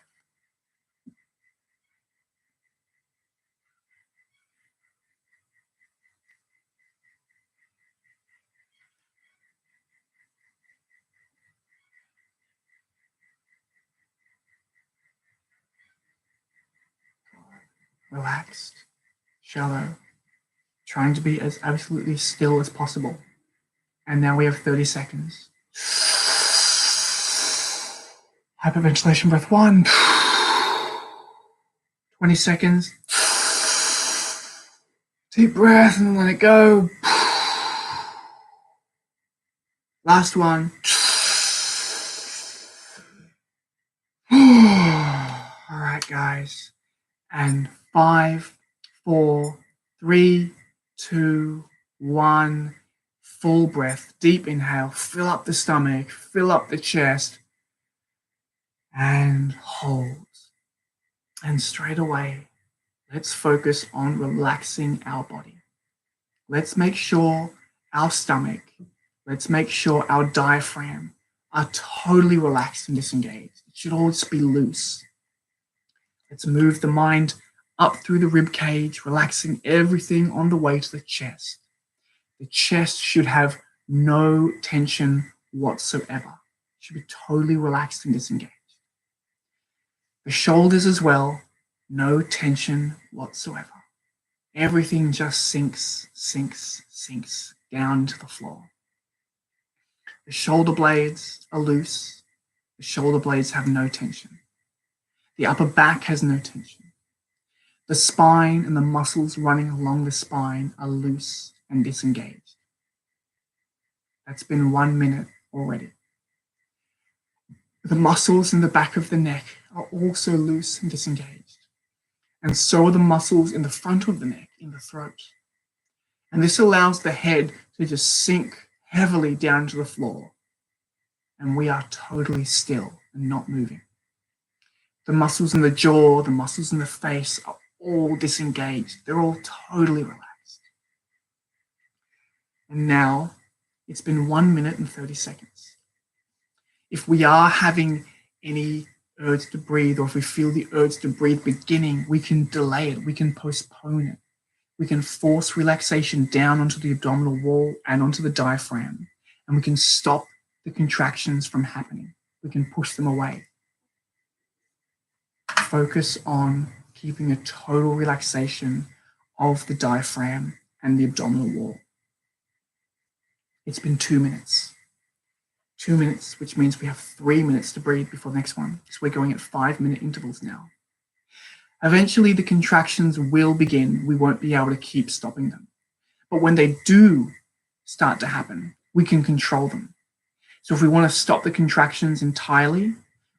Relaxed, shallow, trying to be as absolutely still as possible. And now we have 30 seconds. Hyperventilation breath 1. 20 seconds. Deep breath and then let it go. Last one. All right, guys. And 5, 4, 3, 2, 1. Full breath, deep inhale, fill up the stomach, fill up the chest, and hold. And straight away, let's focus on relaxing our body. Let's make sure our stomach, let's make sure our diaphragm are totally relaxed and disengaged. It should all just be loose. Let's move the mind up through the rib cage, relaxing everything on the way to the chest. The chest should have no tension whatsoever. It should be totally relaxed and disengaged. The shoulders as well, no tension whatsoever. Everything just sinks, sinks, sinks down to the floor. The shoulder blades are loose. The shoulder blades have no tension. The upper back has no tension. The spine and the muscles running along the spine are loose and disengaged. That's been 1 minute already. The muscles in the back of the neck are also loose and disengaged. And so are the muscles in the front of the neck, in the throat. And this allows the head to just sink heavily down to the floor. and we are totally still and not moving. The muscles in the jaw, the muscles in the face are all disengaged. They're all totally relaxed. And now it's been 1 minute and 30 seconds. If we are having any urge to breathe, or if we feel the urge to breathe beginning, we can delay it, we can postpone it. We can force relaxation down onto the abdominal wall and onto the diaphragm, and we can stop the contractions from happening. We can push them away. Focus on keeping a total relaxation of the diaphragm and the abdominal wall. It's been 2 minutes. 2 minutes, which means we have 3 minutes to breathe before the next one. So we're going at 5-minute intervals now. Eventually, the contractions will begin. We won't be able to keep stopping them. But when they do start to happen, we can control them. So if we want to stop the contractions entirely,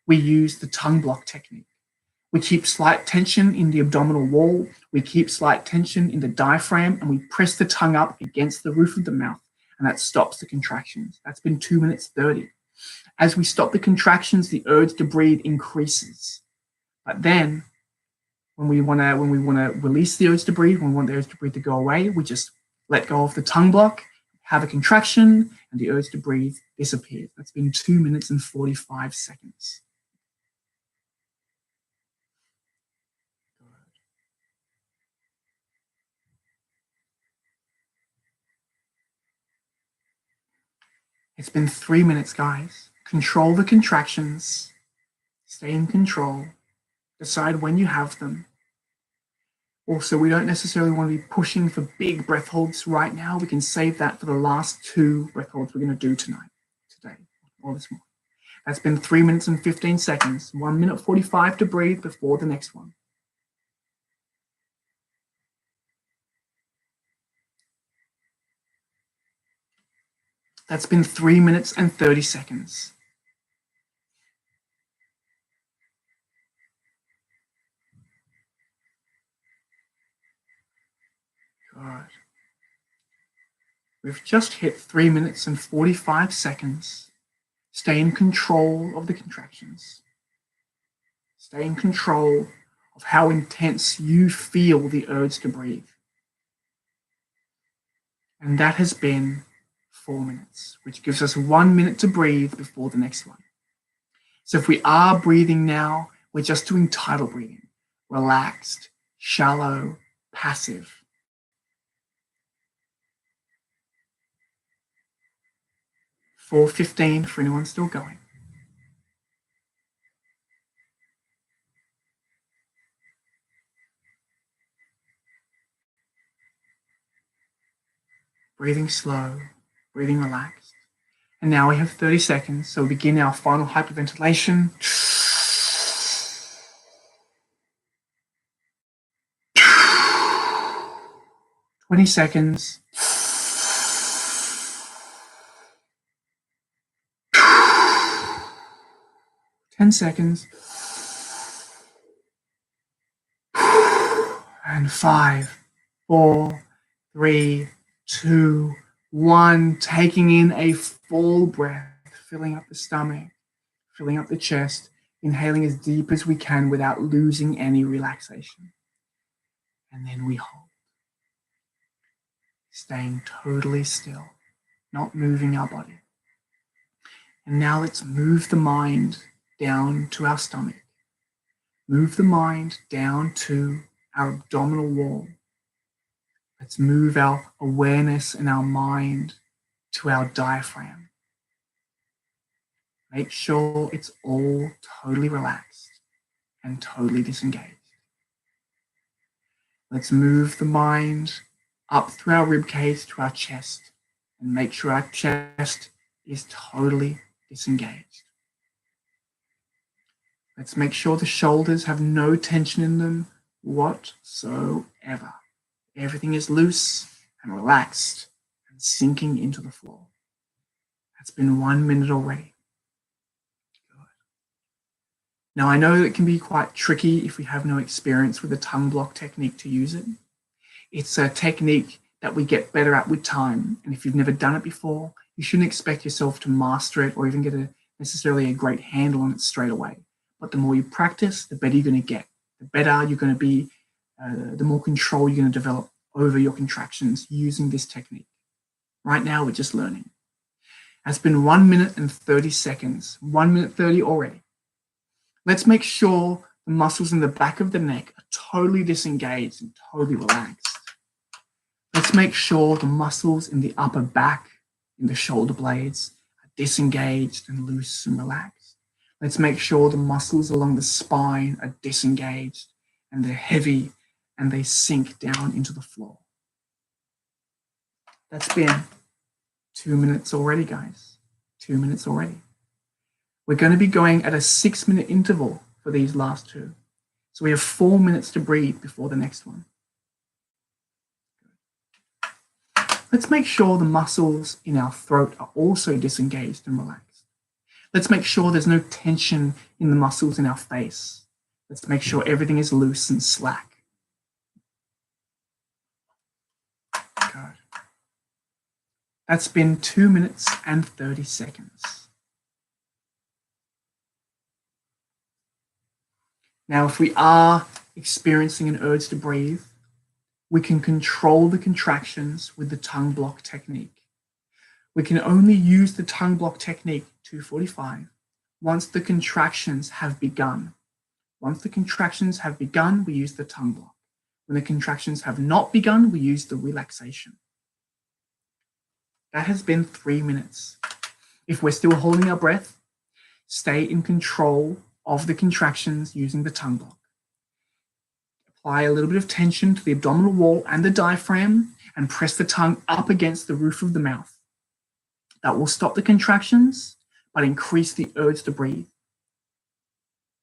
we use the tongue block technique. We keep slight tension in the abdominal wall, we keep slight tension in the diaphragm, and we press the tongue up against the roof of the mouth, and that stops the contractions. That's been 2 minutes 30. As we stop the contractions, the urge to breathe increases. But then, when we want to release the urge to breathe, when we want the urge to breathe to go away, we just let go of the tongue block, have a contraction, and the urge to breathe disappears. That's been 2 minutes and 45 seconds. It's been 3 minutes, guys. Control the contractions. Stay in control. Decide when you have them. Also, we don't necessarily want to be pushing for big breath holds right now. We can save that for the last 2 breath holds we're going to do today, or this morning. That's been 3 minutes and 15 seconds. 1 minute 45 to breathe before the next one. That's been 3 minutes and 30 seconds. Good. We've just hit 3 minutes and 45 seconds. Stay in control of the contractions. Stay in control of how intense you feel the urge to breathe. And that has been 4 minutes, which gives us 1 minute to breathe before the next one. So if we are breathing now, we're just doing tidal breathing, relaxed, shallow, passive. (4:15) for anyone still going. Breathing slow, breathing relaxed. And now we have 30 seconds, so we begin our final hyperventilation. 20 seconds. 10 seconds. And 5, 4, 3, 2, 1. Taking in a full breath, filling up the stomach, filling up the chest, inhaling as deep as we can without losing any relaxation. And then we hold, staying totally still, not moving our body. And now let's move the mind down to our stomach. Move the mind down to our abdominal wall. Let's move our awareness and our mind to our diaphragm. Make sure it's all totally relaxed and totally disengaged. Let's move the mind up through our ribcage to our chest and make sure our chest is totally disengaged. Let's make sure the shoulders have no tension in them whatsoever. Everything is loose and relaxed and sinking into the floor. That's been 1 minute already. Good. Now, I know it can be quite tricky if we have no experience with the tongue block technique to use it. It's a technique that we get better at with time. And if you've never done it before, you shouldn't expect yourself to master it or even get a necessarily a great handle on it straight away. But the more you practice, the better you're going to get. The better you're going to be, the more control you're going to develop over your contractions using this technique. Right now, we're just learning. It's been 1 minute and 30 seconds, 1 minute 30 already. Let's make sure the muscles in the back of the neck are totally disengaged and totally relaxed. Let's make sure the muscles in the upper back, in the shoulder blades, are disengaged and loose and relaxed. Let's make sure the muscles along the spine are disengaged and they're heavy and they sink down into the floor. That's been 2 minutes already, guys. 2 minutes already. We're going to be going at a 6-minute interval for these last two. So we have 4 minutes to breathe before the next one. Let's make sure the muscles in our throat are also disengaged and relaxed. Let's make sure there's no tension in the muscles in our face. Let's make sure everything is loose and slack. Good. That's been 2 minutes and 30 seconds. Now, if we are experiencing an urge to breathe, we can control the contractions with the tongue block technique. We can only use the tongue block technique 245 once the contractions have begun. Once the contractions have begun, we use the tongue block. When the contractions have not begun, we use the relaxation. That has been 3 minutes. If we're still holding our breath, stay in control of the contractions using the tongue block. Apply a little bit of tension to the abdominal wall and the diaphragm and press the tongue up against the roof of the mouth. That will stop the contractions, but increase the urge to breathe.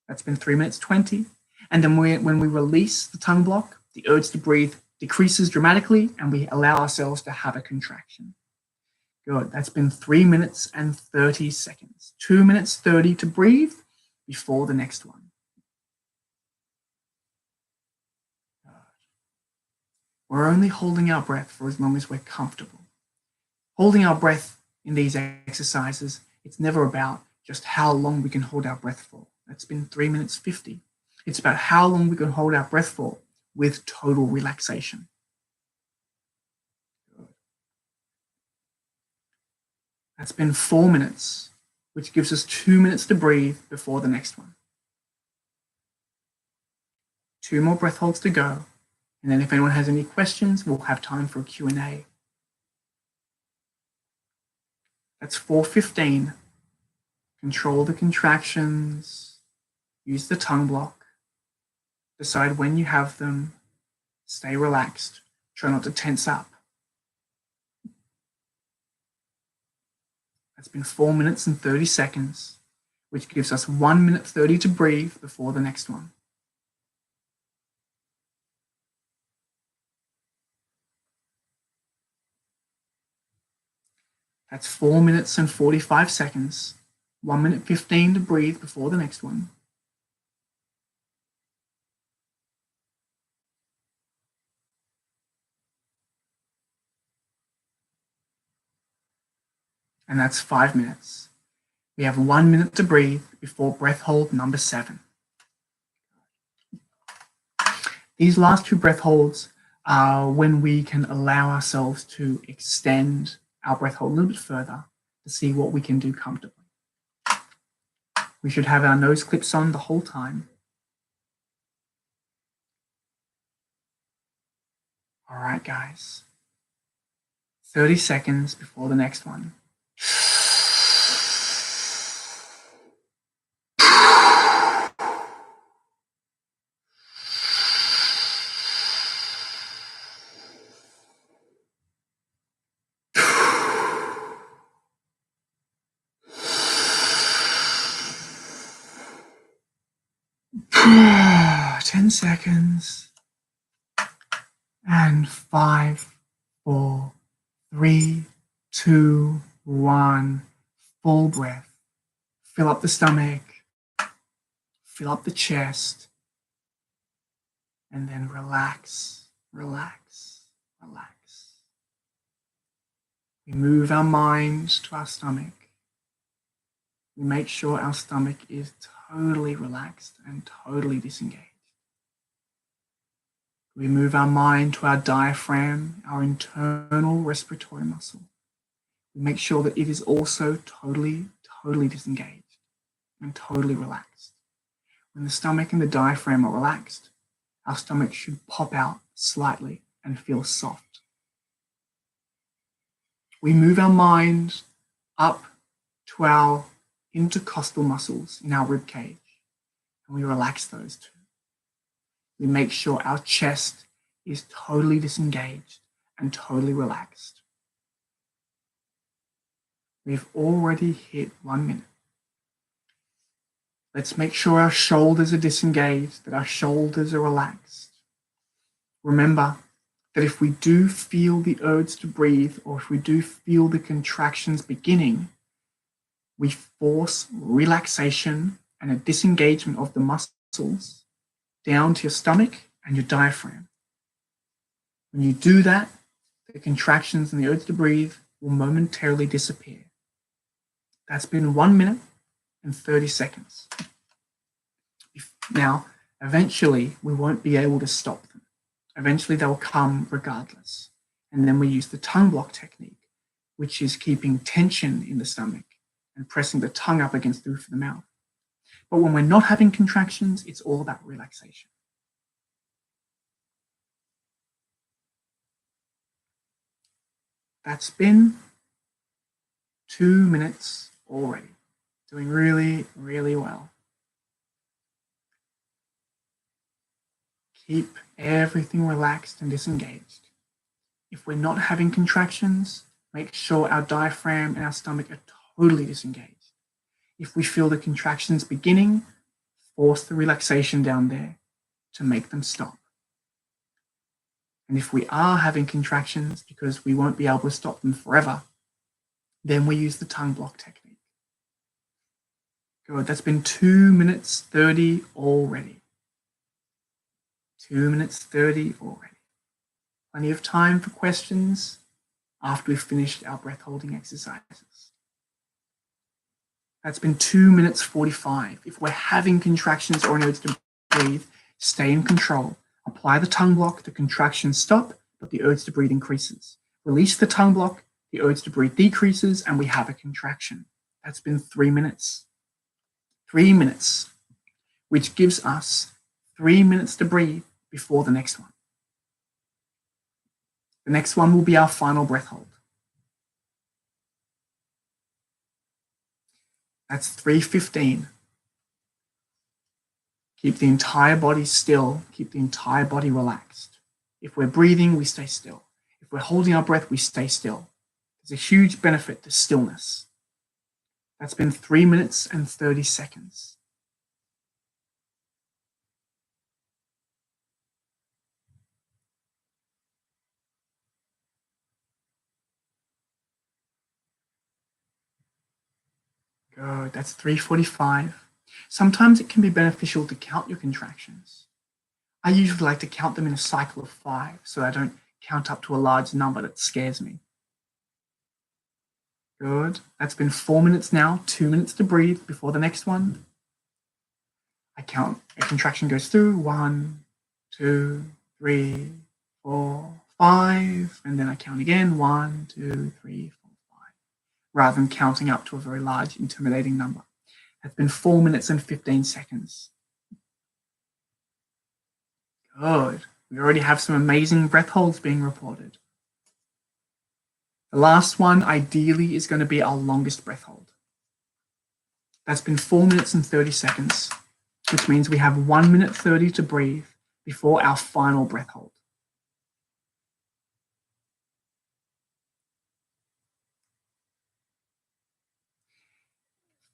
That's been 3 minutes 20. And then when we release the tongue block, the urge to breathe decreases dramatically and we allow ourselves to have a contraction. Good. That's been 3 minutes and 30 seconds. 2 minutes 30 to breathe before the next one. We're only holding our breath for as long as we're comfortable. Holding our breath in these exercises, it's never about just how long we can hold our breath for. That's been 3 minutes 50. It's about how long we can hold our breath for with total relaxation. That's been 4 minutes, which gives us 2 minutes to breathe before the next one. 2 more breath holds to go. And then if anyone has any questions, we'll have time for a Q&A. That's 4:15. Control the contractions. Use the tongue block. Decide when you have them. Stay relaxed. Try not to tense up. That's been 4 minutes and 30 seconds, which gives us 1 minute 30 to breathe before the next one. That's 4 minutes and 45 seconds, 1 minute 15 to breathe before the next one. And that's 5 minutes. We have 1 minute to breathe before breath hold number 7. These last two breath holds are when we can allow ourselves to extend our breath hold a little bit further to see what we can do comfortably. We should have our nose clips on the whole time. All right, guys. 30 seconds before the next one. Ten seconds. And 5, 4, 3, 2, 1. Full breath. Fill up the stomach. Fill up the chest. And then relax, relax, relax. We move our mind to our stomach. We make sure our stomach is totally relaxed and totally disengaged. We move our mind to our diaphragm, our internal respiratory muscle. We make sure that it is also totally disengaged and totally relaxed. When the stomach and the diaphragm are relaxed, our stomach should pop out slightly and feel soft. We move our mind up to our intercostal muscles in our rib cage, and we relax those too. We make sure our chest is totally disengaged and totally relaxed. We've already hit 1 minute. Let's make sure our shoulders are disengaged, that our shoulders are relaxed. Remember that if we do feel the urge to breathe, or if we do feel the contractions beginning, we force relaxation and a disengagement of the muscles down to your stomach and your diaphragm. When you do that, the contractions and the urge to breathe will momentarily disappear. That's been 1 minute and 30 seconds. Now, eventually, we won't be able to stop them. Eventually, they'll come regardless. And then we use the tongue block technique, which is keeping tension in the stomach and pressing the tongue up against the roof of the mouth. But when we're not having contractions, it's all about relaxation. That's been 2 minutes already. Doing really, really well. Keep everything relaxed and disengaged. If we're not having contractions, make sure our diaphragm and our stomach are totally disengaged. If we feel the contractions beginning, force the relaxation down there to make them stop. And if we are having contractions because we won't be able to stop them forever, then we use the tongue block technique. Good, that's been 2 minutes 30 already. 2 minutes 30 already. Plenty of time for questions after we've finished our breath holding exercises. That's been 2 minutes 45. If we're having contractions or an urge to breathe, stay in control. Apply the tongue block, the contractions stop, but the urge to breathe increases. Release the tongue block, the urge to breathe decreases, and we have a contraction. That's been 3 minutes. 3 minutes, which gives us 3 minutes to breathe before the next one. The next one will be our final breath hold. That's 3:15. Keep the entire body still, keep the entire body relaxed. If we're breathing, we stay still. If we're holding our breath, we stay still. There's a huge benefit to stillness. That's been 3 minutes and 30 seconds. Good, that's 3:45. Sometimes it can be beneficial to count your contractions. I usually like to count them in a cycle of 5 so I don't count up to a large number that scares me. Good, that's been 4 minutes now, 2 minutes to breathe before the next one. I count, a contraction goes through, 1, 2, 3, 4, 5, and then I count again, 1, 2, 3, 4, 5, rather than counting up to a very large, intimidating number. That's been 4 minutes and 15 seconds. Good. We already have some amazing breath holds being reported. The last one, ideally, is going to be our longest breath hold. That's been 4 minutes and 30 seconds, which means we have 1 minute 30 to breathe before our final breath hold.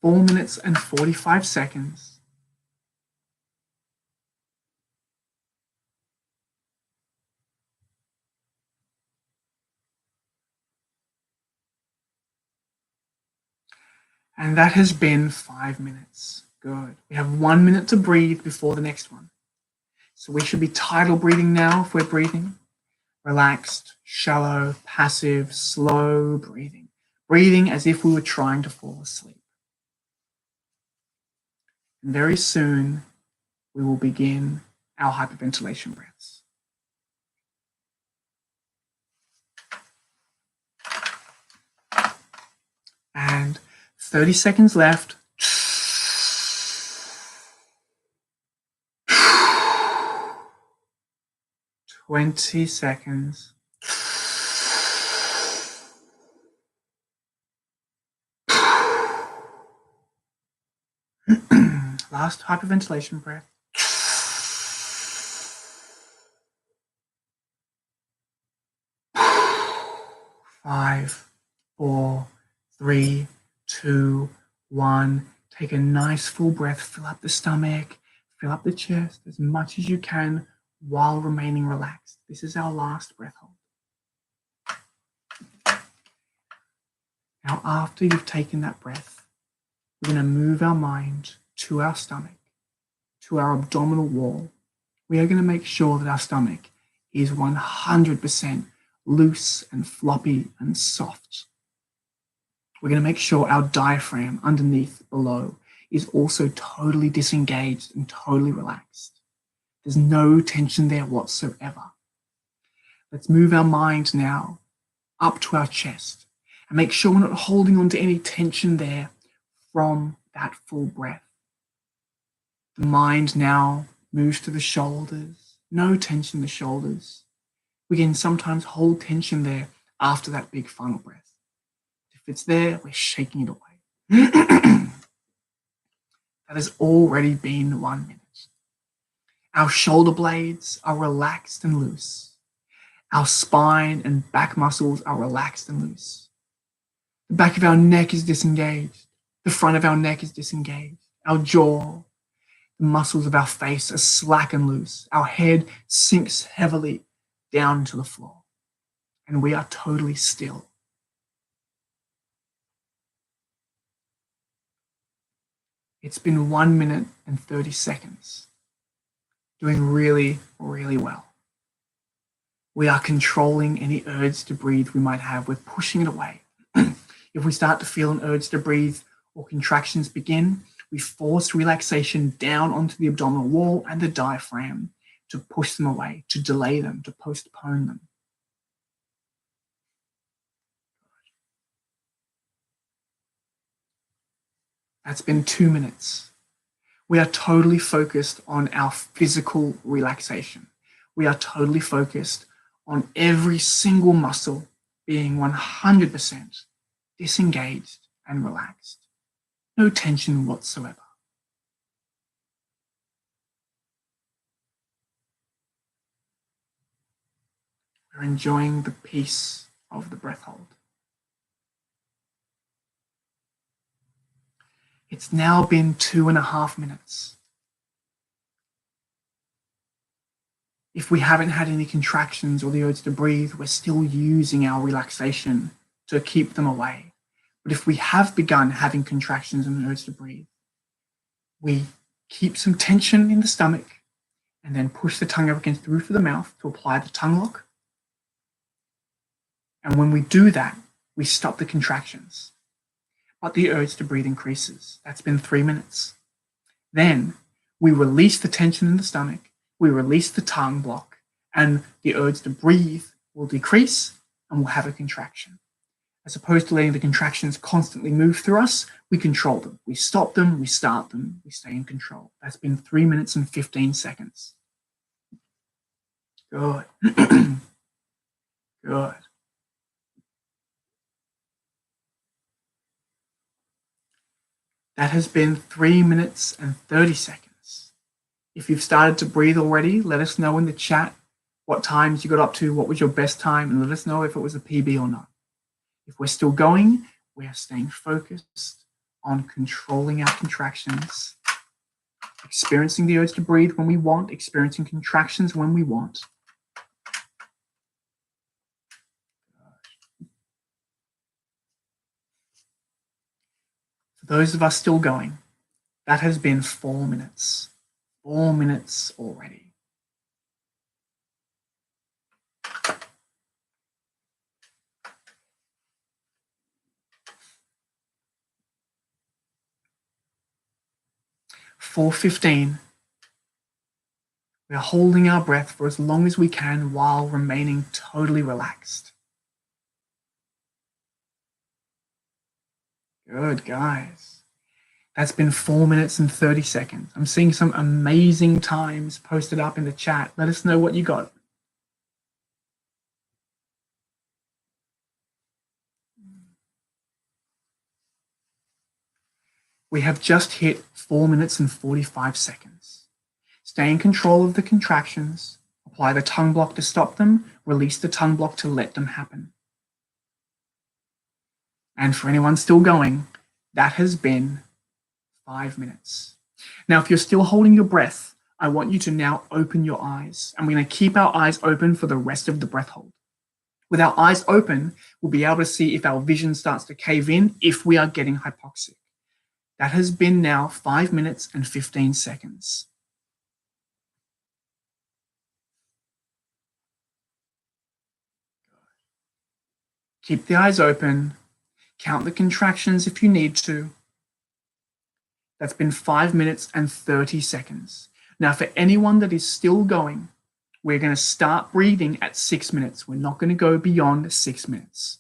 Four minutes and 45 seconds. And that has been 5 minutes. Good. We have 1 minute to breathe before the next one. So we should be tidal breathing now if we're breathing. Relaxed, shallow, passive, slow breathing. Breathing as if we were trying to fall asleep. And very soon, we will begin our hyperventilation breaths. And 30 seconds left. 20 seconds. Last hyperventilation breath. 5, 4, 3, 2, 1. Take a nice full breath. Fill up the stomach. Fill up the chest as much as you can while remaining relaxed. This is our last breath hold. Now, after you've taken that breath, we're going to move our mind to our stomach, to our abdominal wall. We are going to make sure that our stomach is 100% loose and floppy and soft. We're going to make sure our diaphragm underneath, below, is also totally disengaged and totally relaxed. There's no tension there whatsoever. Let's move our mind now up to our chest and make sure we're not holding on to any tension there from that full breath. The mind now moves to the shoulders. No tension in the shoulders. We can sometimes hold tension there after that big final breath. If it's there, we're shaking it away. That has already been 1 minute. Our shoulder blades are relaxed and loose. Our spine and back muscles are relaxed and loose. The back of our neck is disengaged. The front of our neck is disengaged. Our jaw, the muscles of our face are slack and loose. Our head sinks heavily down to the floor. And we are totally still. It's been 1 minute and 30 seconds. Doing really, really well. We are controlling any urge to breathe we might have. We're pushing it away. If we start to feel an urge to breathe or contractions begin, we force relaxation down onto the abdominal wall and the diaphragm to push them away, to delay them, to postpone them. That's been 2 minutes. We are totally focused on our physical relaxation. We are totally focused on every single muscle being 100% disengaged and relaxed. No tension whatsoever. We're enjoying the peace of the breath hold. It's now been 2.5 minutes. If we haven't had any contractions or the urge to breathe, we're still using our relaxation to keep them away. But if we have begun having contractions and the urge to breathe, we keep some tension in the stomach and then push the tongue up against the roof of the mouth to apply the tongue lock. And when we do that, we stop the contractions. But the urge to breathe increases. That's been 3 minutes. Then we release the tension in the stomach, we release the tongue block, and the urge to breathe will decrease and we'll have a contraction. As opposed to letting the contractions constantly move through us, we control them. We stop them, we start them, we stay in control. That's been 3 minutes and 15 seconds. Good. Good. That has been 3 minutes and 30 seconds. If you've started to breathe already, let us know in the chat what times you got up to, what was your best time, and let us know if it was a PB or not. If we're still going, we are staying focused on controlling our contractions, experiencing the urge to breathe when we want, experiencing contractions when we want. For those of us still going, that has been 4 minutes. 4 minutes already. for 15. We're holding our breath for as long as we can while remaining totally relaxed. Good, guys. That's been 4 minutes and 30 seconds. I'm seeing some amazing times posted up in the chat. Let us know what you got. We have just hit 4 minutes and 45 seconds. Stay in control of the contractions. Apply the tongue block to stop them. Release the tongue block to let them happen. And for anyone still going, that has been 5 minutes. Now, if you're still holding your breath, I want you to now open your eyes. And we're going to keep our eyes open for the rest of the breath hold. With our eyes open, we'll be able to see if our vision starts to cave in, if we are getting hypoxic. That has been now 5 minutes and 15 seconds. Keep the eyes open. Count the contractions if you need to. That's been 5 minutes and 30 seconds. Now, for anyone that is still going, we're going to start breathing at 6 minutes. We're not going to go beyond 6 minutes.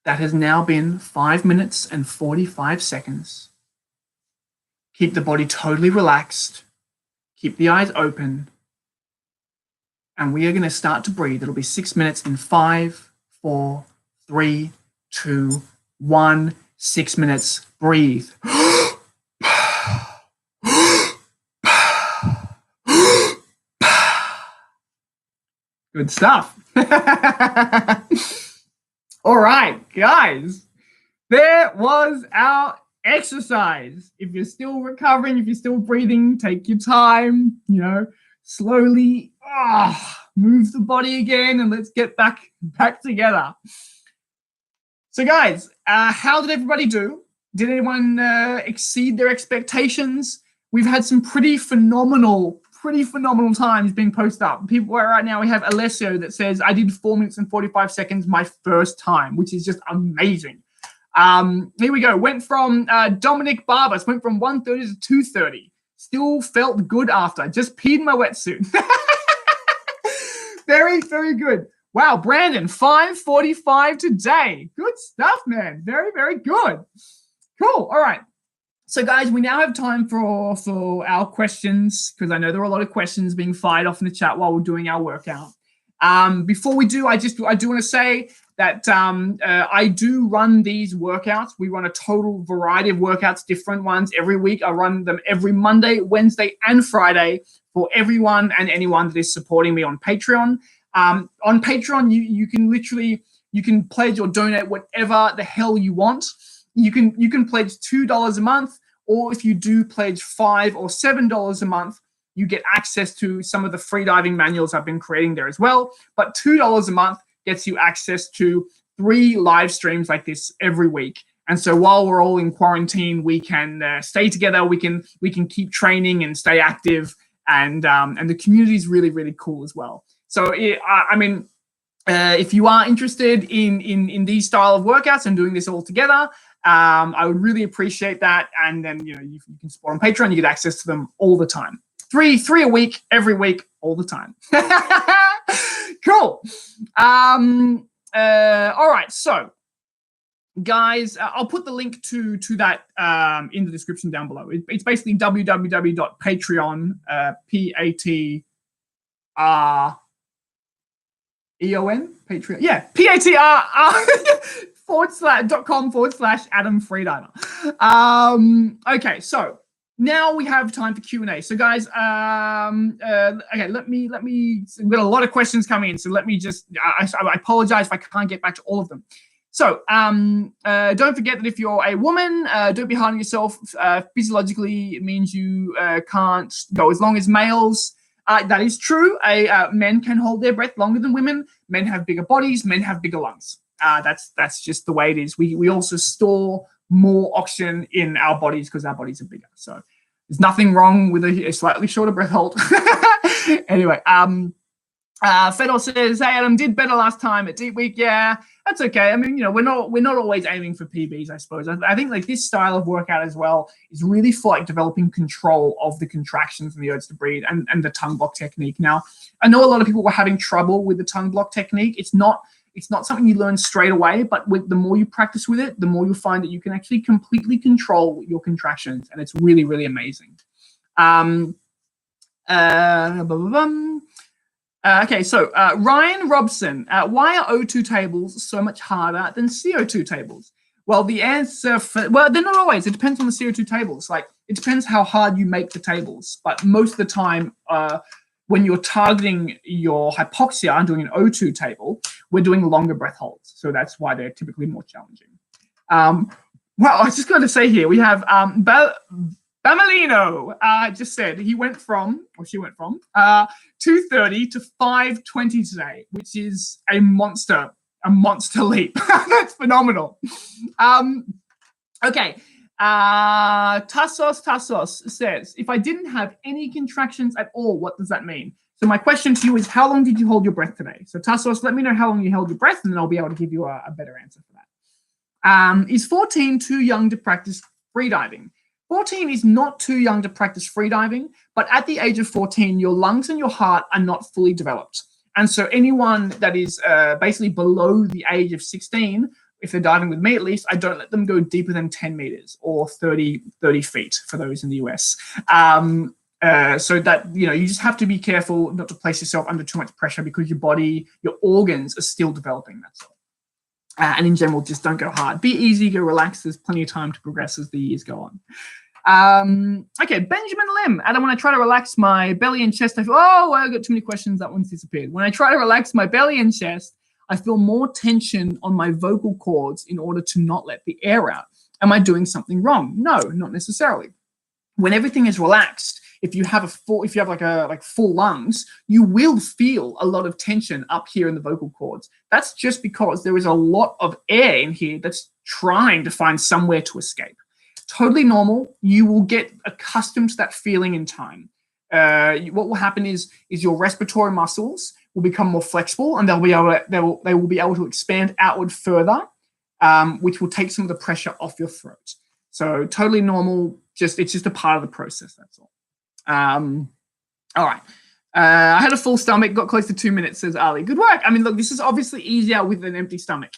That has now been 5 minutes and 45 seconds. Keep the body totally relaxed. Keep the eyes open. And we are going to start to breathe. It'll be 6 minutes in 5, 4, 3, 2, 1. 6 minutes. Breathe. Good stuff. All right, guys, there was our exercise. If you're still recovering, if you're still breathing, take your time, slowly move the body again, and let's get back together. So guys, how did everybody do? Did anyone exceed their expectations? We've had some pretty phenomenal times being posted up. People right now, we have Alessio that says, I did 4 minutes and 45 seconds my first time, which is just amazing. Here we go. Went from Dominic Barbas, went from 1:30 to 2:30. Still felt good after. Just peed in my wetsuit. Very, very good. Wow, Brandon, 5:45 today. Good stuff, man. Very, very good. Cool. All right. So, guys, we now have time for our questions, because I know there are a lot of questions being fired off in the chat while we're doing our workout. Before we do, I do want to say that I do run these workouts. We run a total variety of workouts, different ones every week. I run them every Monday, Wednesday, and Friday for everyone and anyone that is supporting me on Patreon. On Patreon, you can pledge or donate whatever the hell you want. You can pledge $2 a month, or if you do pledge $5 or $7 a month, you get access to some of the free diving manuals I've been creating there as well. But $2 a month gets you access to 3 live streams like this every week. And so while we're all in quarantine, we can stay together. We can keep training and stay active, and the community is really, really cool as well. So if you are interested in these style of workouts and doing this all together, I would really appreciate that. And then you can support on Patreon. You get access to them all the time. Three a week, every week, all the time. Cool. All right. So, guys, I'll put the link to that in the description down below. It's basically www.patreon, Patreon, Patreon, patr.com/Adam Freediver. Okay, so now we have time for Q&A. So guys, okay, let me, we've got a lot of questions coming in. So let me just, I apologize if I can't get back to all of them. So don't forget that if you're a woman, don't be hard on yourself. Physiologically, it means you can't go as long as males. That is true. Men can hold their breath longer than women. Men have bigger bodies. Men have bigger lungs. That's just the way it is. We also store more oxygen in our bodies because our bodies are bigger. So there's nothing wrong with a slightly shorter breath hold. Anyway, Fedor says, "Hey Adam, did better last time at Deep Week." Yeah, that's okay. I mean, we're not always aiming for PBs, I suppose. I think like this style of workout as well is really for like developing control of the contractions and the urge to breathe and the tongue block technique. Now, I know a lot of people were having trouble with the tongue block technique. It's not something you learn straight away, but the more you practice with it, the more you'll find that you can actually completely control your contractions, and it's really, really amazing. Okay, so Ryan Robson, why are O2 tables so much harder than CO2 tables? Well, the answer well, they're not always. It depends on the CO2 tables. Like, it depends how hard you make the tables. But most of the time, when you're targeting your hypoxia and doing an O2 table, we're doing longer breath holds. So that's why they're typically more challenging. Well, I just got to say here, we have Bamalino just said he went from, or she went from, 230 to 520 today, which is a monster leap. That's phenomenal. Okay. Tassos says, if I didn't have any contractions at all, what does that mean? So my question to you is, how long did you hold your breath today? So Tassos, let me know how long you held your breath, and then I'll be able to give you a better answer for that. Is 14 too young to practice freediving? 14 is not too young to practice freediving, but at the age of 14, your lungs and your heart are not fully developed. And so anyone that is basically below the age of 16, if they're diving with me at least, I don't let them go deeper than 10 meters or 30 feet for those in the US. So that, you just have to be careful not to place yourself under too much pressure because your body, your organs are still developing, that's all. And in general, just don't go hard. Be easy, go relax. There's plenty of time to progress as the years go on. Okay, Benjamin Lim. Adam, when I try to relax my belly and chest, I feel, I got too many questions. That one's disappeared. When I try to relax my belly and chest, I feel more tension on my vocal cords in order to not let the air out. Am I doing something wrong? No, not necessarily. When everything is relaxed, if you have full lungs, you will feel a lot of tension up here in the vocal cords. That's just because there is a lot of air in here that's trying to find somewhere to escape. Totally normal. You will get accustomed to that feeling in time. What will happen is your respiratory muscles will become more flexible, and they will be able to expand outward further, which will take some of the pressure off your throat. So totally normal. It's just a part of the process. That's all. All right. I had a full stomach, got close to 2 minutes, says Ali. Good work. I mean, look, this is obviously easier with an empty stomach.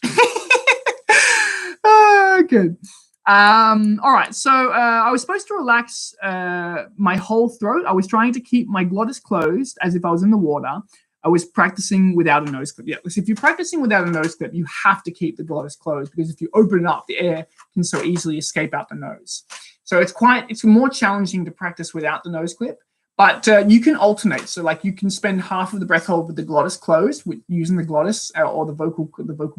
Good. All right. So I was supposed to relax my whole throat. I was trying to keep my glottis closed as if I was in the water. I was practicing without a nose clip. Yeah, so if you're practicing without a nose clip, you have to keep the glottis closed, because if you open it up, the air can so easily escape out the nose. So it's more challenging to practice without the nose clip, but you can alternate. So like you can spend half of the breath hold with the glottis closed, using the glottis or the vocal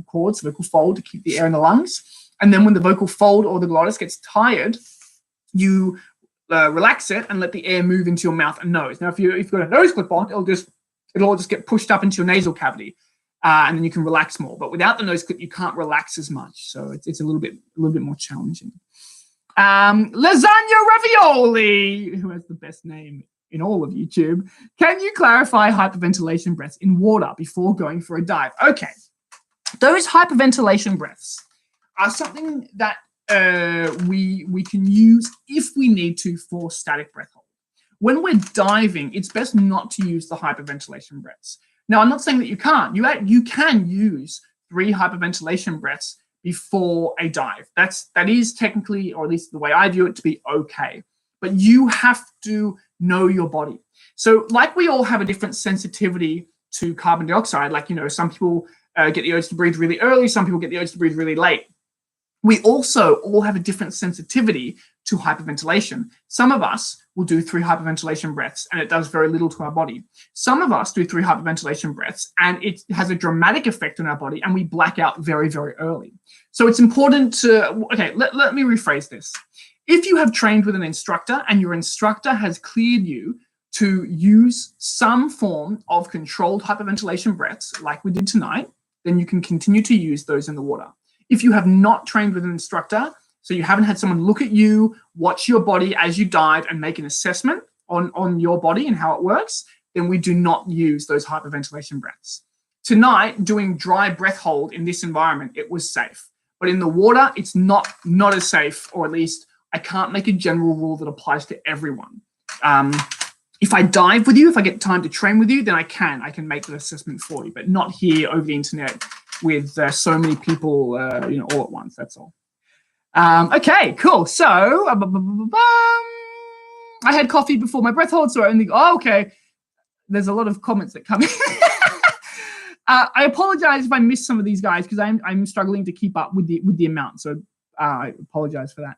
cords, vocal fold, to keep the air in the lungs. And then when the vocal fold or the glottis gets tired, you relax it and let the air move into your mouth and nose. Now, if you've got a nose clip on, it'll all just get pushed up into your nasal cavity, and then you can relax more. But without the nose clip, you can't relax as much. So it's a little bit more challenging. Lasagna Ravioli, who has the best name in all of YouTube. Can you clarify hyperventilation breaths in water before going for a dive? Okay, those hyperventilation breaths are something that we can use if we need to for static breath hold. When we're diving, it's best not to use the hyperventilation breaths. Now, I'm not saying that you can't. You can use 3 hyperventilation breaths before a dive. That is technically, or at least the way I view it, to be okay. But you have to know your body. So like we all have a different sensitivity to carbon dioxide. Like, some people get the urge to breathe really early. Some people get the urge to breathe really late. We also all have a different sensitivity to hyperventilation. Some of us will do 3 hyperventilation breaths and it does very little to our body. Some of us do 3 hyperventilation breaths and it has a dramatic effect on our body and we black out very, very early. So it's important to, okay, let me rephrase this. If you have trained with an instructor and your instructor has cleared you to use some form of controlled hyperventilation breaths like we did tonight, then you can continue to use those in the water. If you have not trained with an instructor, so you haven't had someone look at you, watch your body as you dive and make an assessment on your body and how it works, then we do not use those hyperventilation breaths. Tonight, doing dry breath hold in this environment, it was safe. But in the water, it's not as safe, or at least I can't make a general rule that applies to everyone. If I dive with you, if I get time to train with you, then I can make the assessment for you, but not here over the internet with so many people, all at once. That's all. Okay, cool. So I had coffee before my breath hold, so I only. Oh, okay. There's a lot of comments that come in. I apologize if I missed some of these guys because I'm struggling to keep up with the amount. So I apologize for that.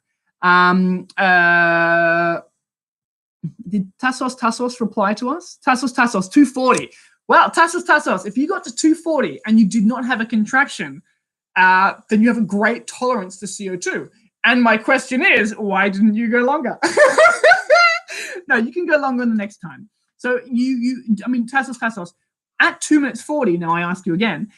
Did Tassos reply to us? Tassos 240. Well, Tassos, if you got to 240 and you did not have a contraction, then you have a great tolerance to CO2. And my question is, why didn't you go longer? No, you can go longer the next time. So Tassos, at 2 minutes 40, now I ask you again,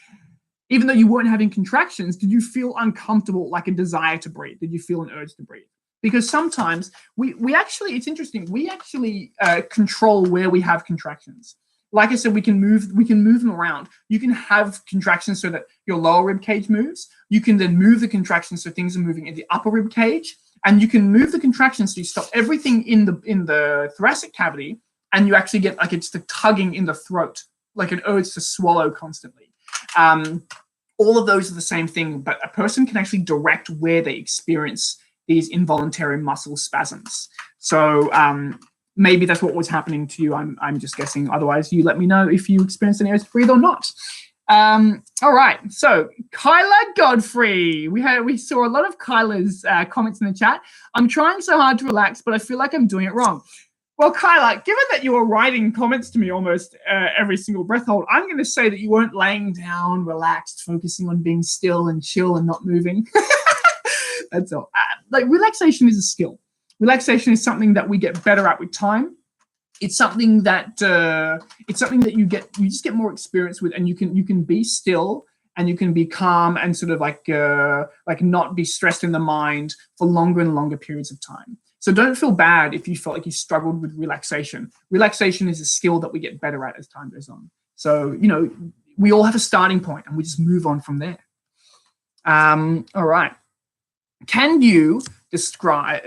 even though you weren't having contractions, did you feel uncomfortable, like a desire to breathe? Did you feel an urge to breathe? Because sometimes we actually, it's interesting, we actually control where we have contractions. Like I said, we can move them around. You can have contractions so that your lower rib cage moves. You can then move the contractions so things are moving in the upper rib cage, and you can move the contractions so you stop everything in the thoracic cavity, and you actually get like it's the tugging in the throat, like an urge to swallow constantly. All of those are the same thing, but a person can actually direct where they experience these involuntary muscle spasms. So maybe that's what was happening to you. I'm just guessing. Otherwise, you let me know if you experienced any urge to breathe or not. All right. So Kyla Godfrey, we saw a lot of Kyla's comments in the chat. I'm trying so hard to relax, but I feel like I'm doing it wrong. Well, Kyla, given that you were writing comments to me almost every single breath hold, I'm going to say that you weren't laying down, relaxed, focusing on being still and chill and not moving. That's all. Like relaxation is a skill. Relaxation is something that we get better at with time. It's something that you just get more experience with, and you can be still and you can be calm and sort of like not be stressed in the mind for longer and longer periods of time. So don't feel bad if you felt like you struggled with relaxation. Relaxation is a skill that we get better at as time goes on. So, we all have a starting point and we just move on from there. All right. Can you describe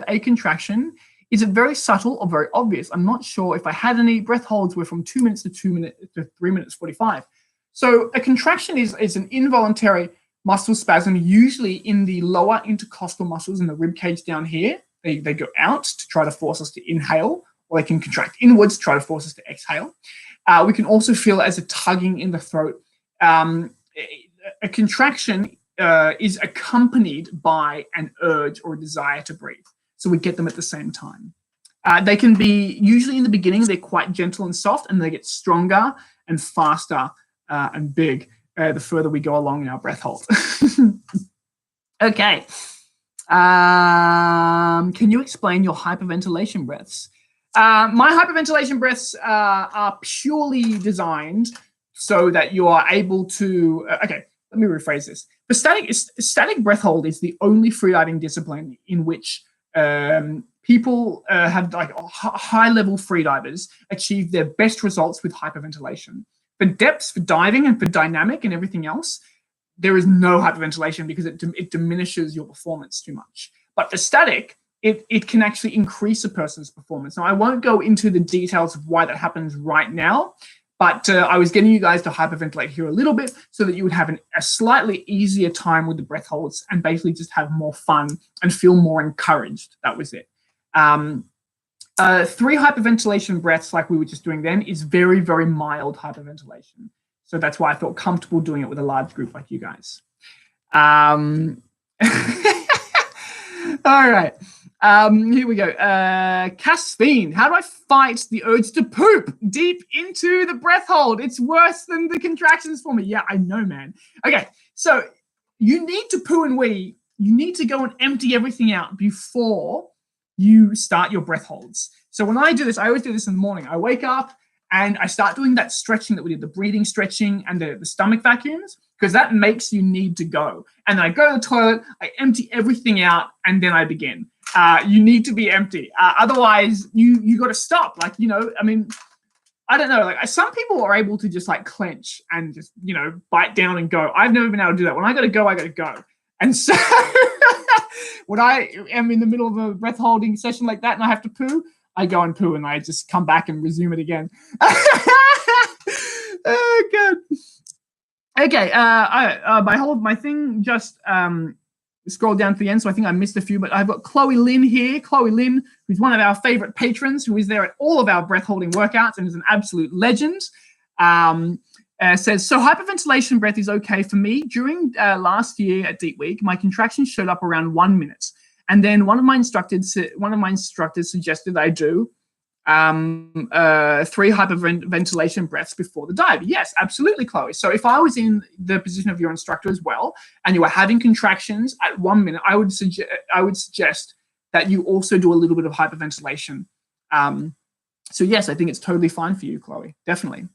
a contraction? Is it very subtle or very obvious? I'm not sure if I had any. Breath holds were from 2 minutes to 3 minutes 45. So a contraction is an involuntary muscle spasm, usually in the lower intercostal muscles in the rib cage down here. They go out to try to force us to inhale, or they can contract inwards to try to force us to exhale. We can also feel it as a tugging in the throat. A contraction is accompanied by an urge or a desire to breathe. So we get them at the same time. They can be, usually in the beginning, they're quite gentle and soft, and they get stronger and faster and big the further we go along in our breath hold. Okay. Can you explain your hyperventilation breaths? My hyperventilation breaths are purely designed so that you are able to, okay, let me rephrase this. The static breath hold is the only freediving discipline in which people have like high-level freedivers achieve their best results with hyperventilation. For depths, for diving, and for dynamic and everything else, there is no hyperventilation because it diminishes your performance too much. But for static, it can actually increase a person's performance. Now, I won't go into the details of why that happens right now, but I was getting you guys to hyperventilate here a little bit so that you would have a slightly easier time with the breath holds and basically just have more fun and feel more encouraged. That was it. 3 hyperventilation breaths like we were just doing then is very, very mild hyperventilation. So that's why I felt comfortable doing it with a large group like you guys. All right. Here we go. Caspine, how do I fight the urge to poop deep into the breath hold? It's worse than the contractions for me. Yeah, I know, man. Okay, so you need to poo and wee. You need to go and empty everything out before you start your breath holds. So when I do this, I always do this in the morning. I wake up and I start doing that stretching that we did, the breathing stretching and the stomach vacuums, because that makes you need to go. And then I go to the toilet, I empty everything out, and then I begin. You need to be empty. Otherwise, you got to stop. Like, you know, I mean, I don't know. Like, some people are able to just like clench and just, you know, bite down and go. I've never been able to do that. When I got to go, I got to go. And so when I am in the middle of a breath holding session like that and I have to poo, I go and poo and I just come back and resume it again. Oh, good. Okay. My thing just scroll down to the end, so I think I missed a few, but I've got Chloe Lynn here. Chloe Lynn, who's one of our favorite patrons, who is there at all of our breath holding workouts and is an absolute legend. Says, so hyperventilation breath is okay for me. During last year at Deep Week, my contractions showed up around 1 minute. And then one of my instructors suggested I do 3 hyperventilation breaths before the dive. Yes, absolutely, Chloe. So if I was in the position of your instructor as well, and you were having contractions at 1 minute, I would suggest that you also do a little bit of hyperventilation. So yes, I think it's totally fine for you, Chloe. Definitely.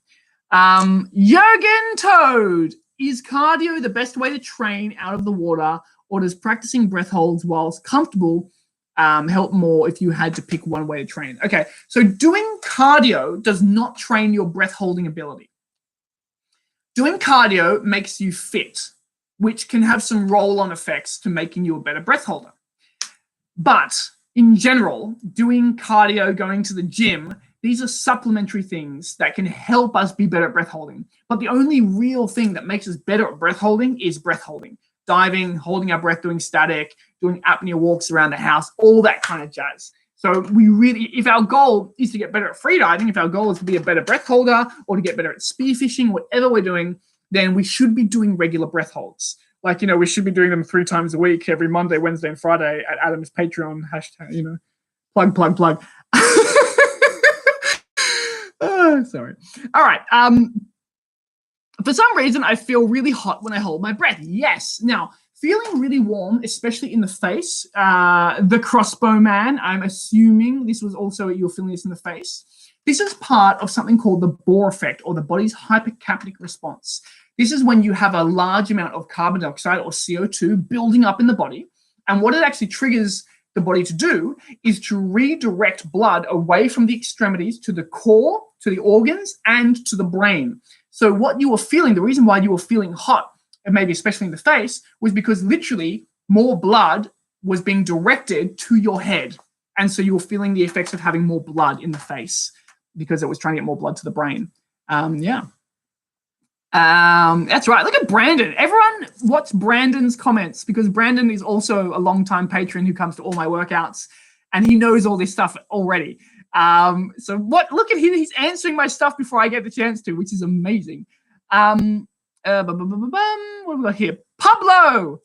Jürgen Toad, is cardio the best way to train out of the water, or does practicing breath holds whilst comfortable help more if you had to pick one way to train? Okay, so doing cardio does not train your breath holding ability. Doing cardio makes you fit, which can have some roll-on effects to making you a better breath holder. But in general, doing cardio, going to the gym, these are supplementary things that can help us be better at breath holding. But the only real thing that makes us better at breath holding is breath holding. Diving, holding our breath, doing static, doing apnea walks around the house, all that kind of jazz. So we really, if our goal is to get better at freediving, if our goal is to be a better breath holder or to get better at spearfishing, whatever we're doing, then we should be doing regular breath holds. Like, you know, we should be doing them 3 times a week, every Monday, Wednesday, and Friday at Adam's Patreon, hashtag, you know, plug. Sorry. All right. For some reason, I feel really hot when I hold my breath. Yes. Now, feeling really warm, especially in the face. The crossbow man, I'm assuming this was also you're feeling this in the face. This is part of something called the Bohr effect, or the body's hypercapnic response. This is when you have a large amount of carbon dioxide or CO2 building up in the body. And what it actually triggers the body to do is to redirect blood away from the extremities to the core, to the organs, and to the brain. So what you were feeling, the reason why you were feeling hot, and maybe especially in the face, was because literally more blood was being directed to your head. And so you were feeling the effects of having more blood in the face because it was trying to get more blood to the brain. That's right. Look at Brandon. Everyone watch Brandon's comments, because Brandon is also a long-time patron who comes to all my workouts, and he knows all this stuff already. So look at him. He's answering my stuff before I get the chance to, which is amazing. What have we got here? Pablo.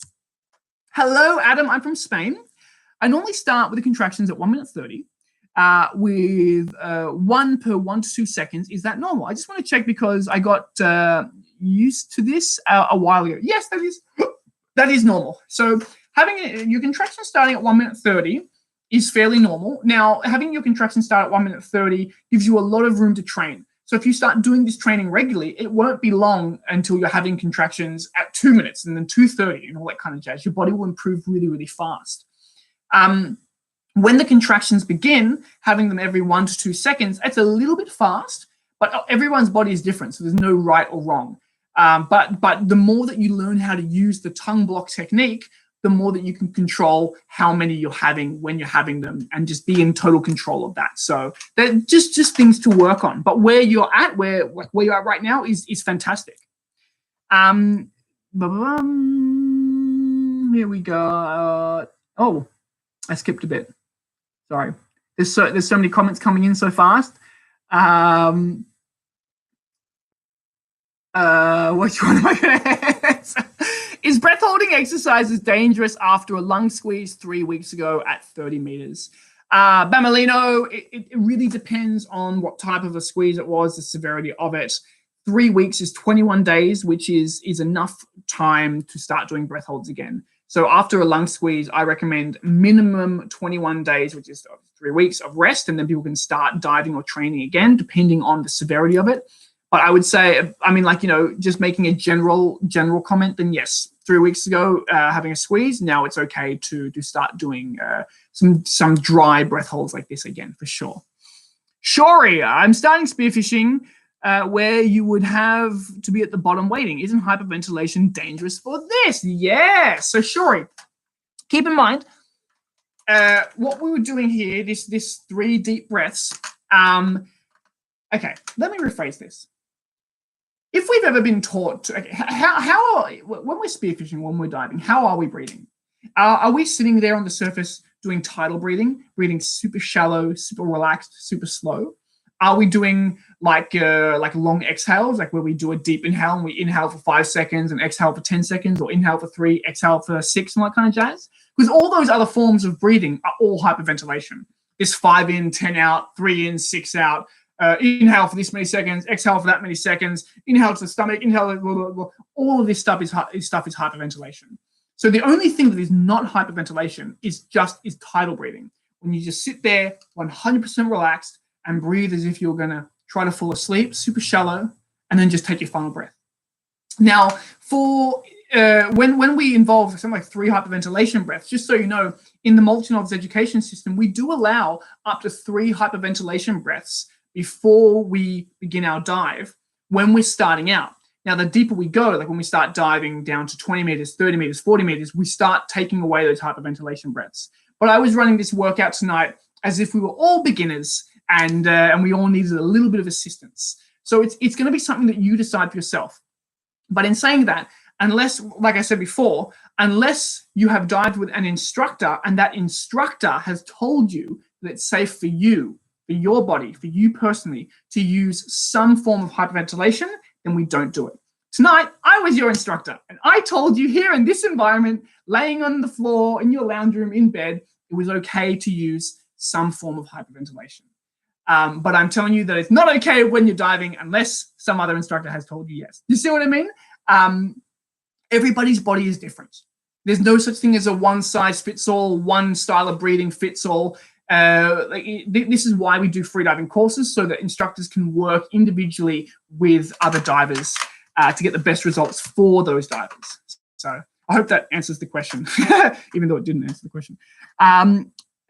Hello, Adam. I'm from Spain. I normally start with the contractions at 1 minute 30. With 1 per 1 to 2 seconds. Is that normal? I just want to check because I got used to this a while ago. Yes, that is normal. So having your contraction starting at 1 minute 30 is fairly normal. Now, having your contraction start at 1 minute 30 gives you a lot of room to train. So if you start doing this training regularly, it won't be long until you're having contractions at 2 minutes and then 2:30 and all that kind of jazz. Your body will improve really, really fast. When the contractions begin, having them every 1 to 2 seconds, it's a little bit fast, but everyone's body is different, so there's no right or wrong. But the more that you learn how to use the tongue block technique, the more that you can control how many you're having when you're having them, and just be in total control of that. So they're just things to work on. But where you're at, where you're at right now is fantastic. Here we go. Oh, I skipped a bit. Sorry. There's so many comments coming in so fast. Which one am I going to answer? Is breath holding exercises dangerous after a lung squeeze 3 weeks ago at 30 meters? Bamalino, it really depends on what type of a squeeze it was, the severity of it. 3 weeks is 21 days, which is enough time to start doing breath holds again. So after a lung squeeze, I recommend minimum 21 days, which is 3 weeks of rest, and then people can start diving or training again, depending on the severity of it. But I would say, I mean, like, just making a general comment, then yes, 3 weeks ago, having a squeeze, now it's okay to start doing some dry breath holds like this again, for sure. Shori, I'm starting spearfishing where you would have to be at the bottom waiting. Isn't hyperventilation dangerous for this? Yeah. So Shori, keep in mind what we were doing here, this 3 deep breaths. Okay, let me rephrase this. If we've ever been taught to, okay, when we're spearfishing, when we're diving, how are we breathing? Are we sitting there on the surface doing tidal breathing super shallow, super relaxed, super slow? Are we doing like long exhales, like where we do a deep inhale and we inhale for 5 seconds and exhale for 10 seconds, or inhale for 3, exhale for 6, and that kind of jazz? Because all those other forms of breathing are all hyperventilation. This 5 in, 10 out, 3 in, 6 out. Inhale for this many seconds, exhale for that many seconds, inhale to the stomach, inhale, blah, blah, blah. All of this stuff is hyperventilation. So the only thing that is not hyperventilation is tidal breathing. When you just sit there 100% relaxed and breathe as if you're going to try to fall asleep, super shallow, and then just take your final breath. Now, for when we involve something like 3 hyperventilation breaths, just so you know, in the multi-novice education system, we do allow up to 3 hyperventilation breaths before we begin our dive when we're starting out. Now, the deeper we go, like when we start diving down to 20 meters, 30 meters, 40 meters, we start taking away those hyperventilation breaths. But I was running this workout tonight as if we were all beginners and we all needed a little bit of assistance. So it's going to be something that you decide for yourself. But in saying that, unless, like I said before, unless you have dived with an instructor and that instructor has told you that it's safe for you, for your body, for you personally, to use some form of hyperventilation, then we don't do it. Tonight, I was your instructor, and I told you here in this environment, laying on the floor, in your lounge room, in bed, it was okay to use some form of hyperventilation. But I'm telling you that it's not okay when you're diving unless some other instructor has told you yes. You see what I mean? Everybody's body is different. There's no such thing as a one-size-fits-all, one style of breathing fits all. This is why we do freediving courses, so that instructors can work individually with other divers to get the best results for those divers. So I hope that answers the question, even though it didn't answer the question.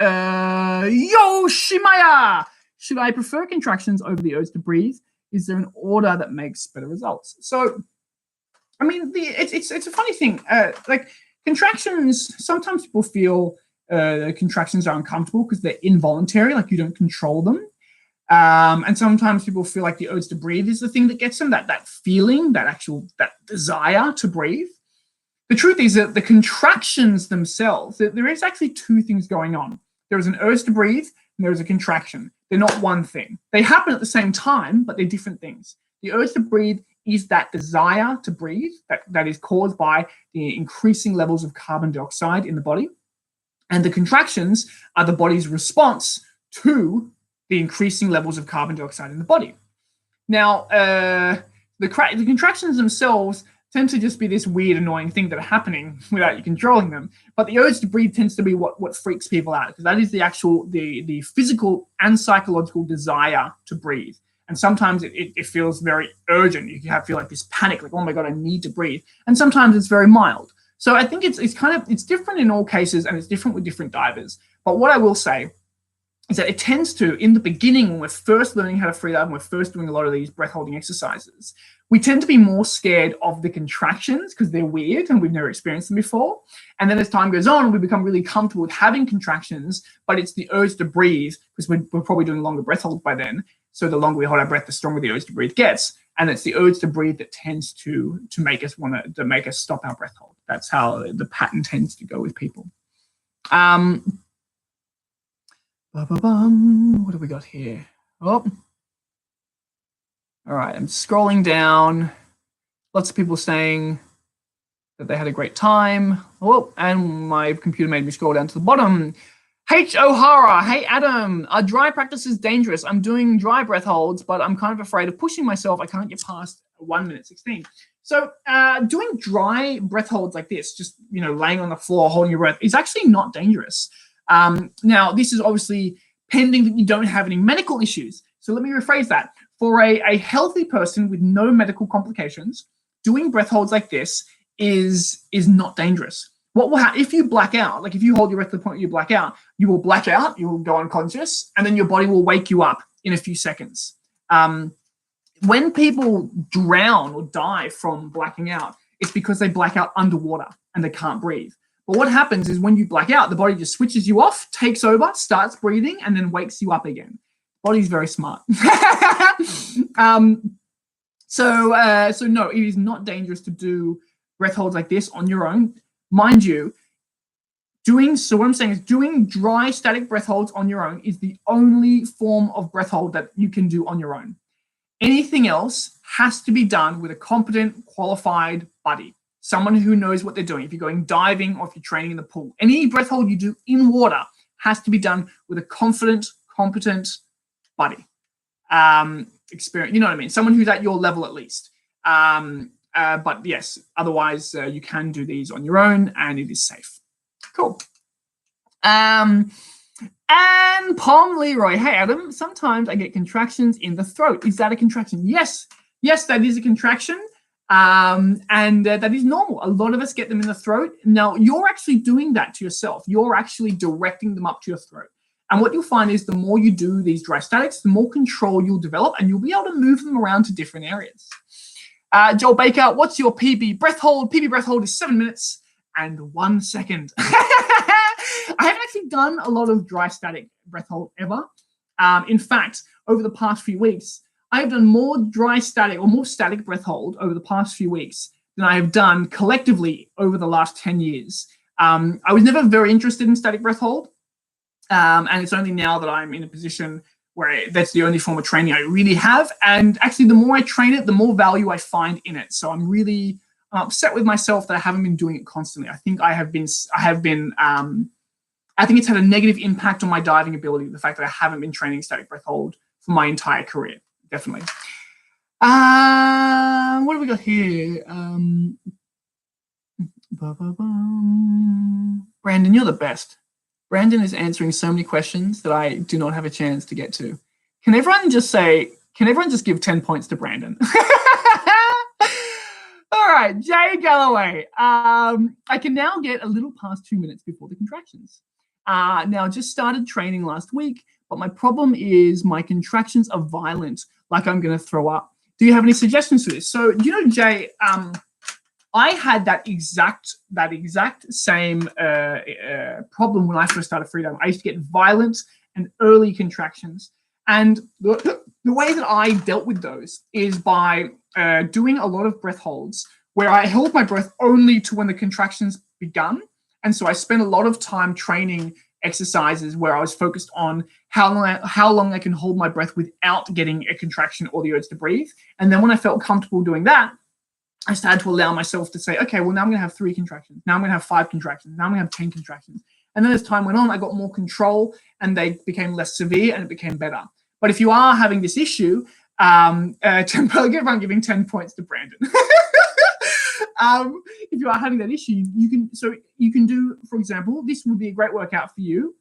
Yoshimaya, should I prefer contractions over the urge to breathe? Is there an order that makes better results? So, I mean, it's a funny thing. Like contractions, sometimes people feel contractions are uncomfortable because they're involuntary, like you don't control them. And sometimes people feel like the urge to breathe is the thing that gets them, that feeling, that desire to breathe. The truth is that the contractions themselves, there is actually 2 things going on. There is an urge to breathe and there is a contraction. They're not one thing. They happen at the same time, but they're different things. The urge to breathe is that desire to breathe that is caused by the increasing levels of carbon dioxide in the body. And the contractions are the body's response to the increasing levels of carbon dioxide in the body. Now, the contractions themselves tend to just be this weird, annoying thing that are happening without you controlling them. But the urge to breathe tends to be what freaks people out, because that is the actual, the physical and psychological desire to breathe. And sometimes it feels very urgent. You feel like this panic, like, oh my God, I need to breathe. And sometimes it's very mild. So I think it's different in all cases, and it's different with different divers. But what I will say is that it tends to, in the beginning, when we're first learning how to free dive and we're first doing a lot of these breath holding exercises, we tend to be more scared of the contractions because they're weird and we've never experienced them before. And then as time goes on, we become really comfortable with having contractions, but it's the urge to breathe, because we're probably doing longer breath holds by then. So the longer we hold our breath, the stronger the urge to breathe gets. And it's the urge to breathe that tends to make us make us stop our breath hold. That's how the pattern tends to go with people. What have we got here? Oh, all right. I'm scrolling down. Lots of people saying that they had a great time. Oh, and my computer made me scroll down to the bottom. H. O'Hara, hey Adam, are dry practices dangerous? I'm doing dry breath holds, but I'm kind of afraid of pushing myself. I can't get past 1 minute 16. So doing dry breath holds like this, just laying on the floor, holding your breath, is actually not dangerous. Now, this is obviously pending that you don't have any medical issues. So let me rephrase that. For a healthy person with no medical complications, doing breath holds like this is not dangerous. What will happen if you black out? Like if you hold your breath to the point you black out, you will black out, you will go unconscious, and then your body will wake you up in a few seconds. When people drown or die from blacking out, it's because they black out underwater and they can't breathe. But what happens is when you black out, the body just switches you off, takes over, starts breathing, and then wakes you up again. Body's very smart. So no, it is not dangerous to do breath holds like this on your own. Mind you, what I'm saying is doing dry static breath holds on your own is the only form of breath hold that you can do on your own. Anything else has to be done with a competent, qualified buddy, someone who knows what they're doing. If you're going diving or if you're training in the pool, any breath hold you do in water has to be done with a confident, competent buddy. Experience, you know what I mean? Someone who's at your level at least. But yes, otherwise you can do these on your own and it is safe. Cool. And Palm Leroy, hey Adam, sometimes I get contractions in the throat. Is that a contraction? Yes, that is a contraction. And that is normal. A lot of us get them in the throat. Now, you're actually doing that to yourself. You're actually directing them up to your throat. And what you'll find is the more you do these dry statics, the more control you'll develop and you'll be able to move them around to different areas. Joel Baker, what's your PB breath hold? PB breath hold is 7 minutes and 1 second. I haven't actually done a lot of dry static breath hold ever. In fact, over the past few weeks, I have done more dry static or more static breath hold over the past few weeks than I have done collectively over the last 10 years. I was never very interested in static breath hold. And it's only now that I'm in a position where that's the only form of training I really have. And actually, the more I train it, the more value I find in it. So I'm really upset with myself that I haven't been doing it constantly. I think I think it's had a negative impact on my diving ability, the fact that I haven't been training static breath hold for my entire career, definitely. What have we got here? Brandon, you're the best. Brandon is answering so many questions that I do not have a chance to get to. Can everyone just give 10 points to Brandon? All right, Jay Galloway. I can now get a little past 2 minutes before the contractions. Now, I just started training last week, but my problem is my contractions are violent, like I'm going to throw up. Do you have any suggestions for this? So, you know, Jay, I had that exact same problem when I first started freediving. I used to get violent and early contractions. And the way that I dealt with those is by doing a lot of breath holds where I held my breath only to when the contractions begun. And so I spent a lot of time training exercises where I was focused on how long I can hold my breath without getting a contraction or the urge to breathe. And then when I felt comfortable doing that, I started to allow myself to say, okay, well, now I'm going to have 3 contractions. Now I'm going to have 5 contractions. Now I'm going to have 10 contractions. And then as time went on, I got more control and they became less severe and it became better. But if you are having this issue, I'm giving 10 points to Brandon. If you are having that issue, you can do, for example, this would be a great workout for you,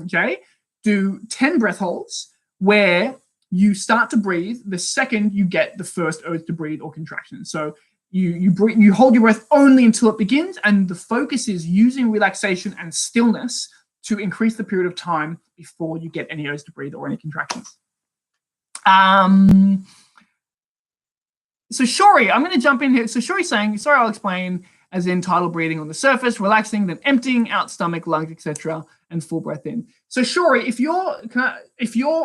Jay. Do 10 breath holds where you start to breathe the second you get the first urge to breathe or contraction. So you hold your breath only until it begins, and the focus is using relaxation and stillness to increase the period of time before you get any urge to breathe or any contractions. So Shori, I'm going to jump in here. So Shori's saying, sorry, I'll explain, as in tidal breathing on the surface, relaxing, then emptying out stomach, lungs, etc., and full breath in. So Shori, if you're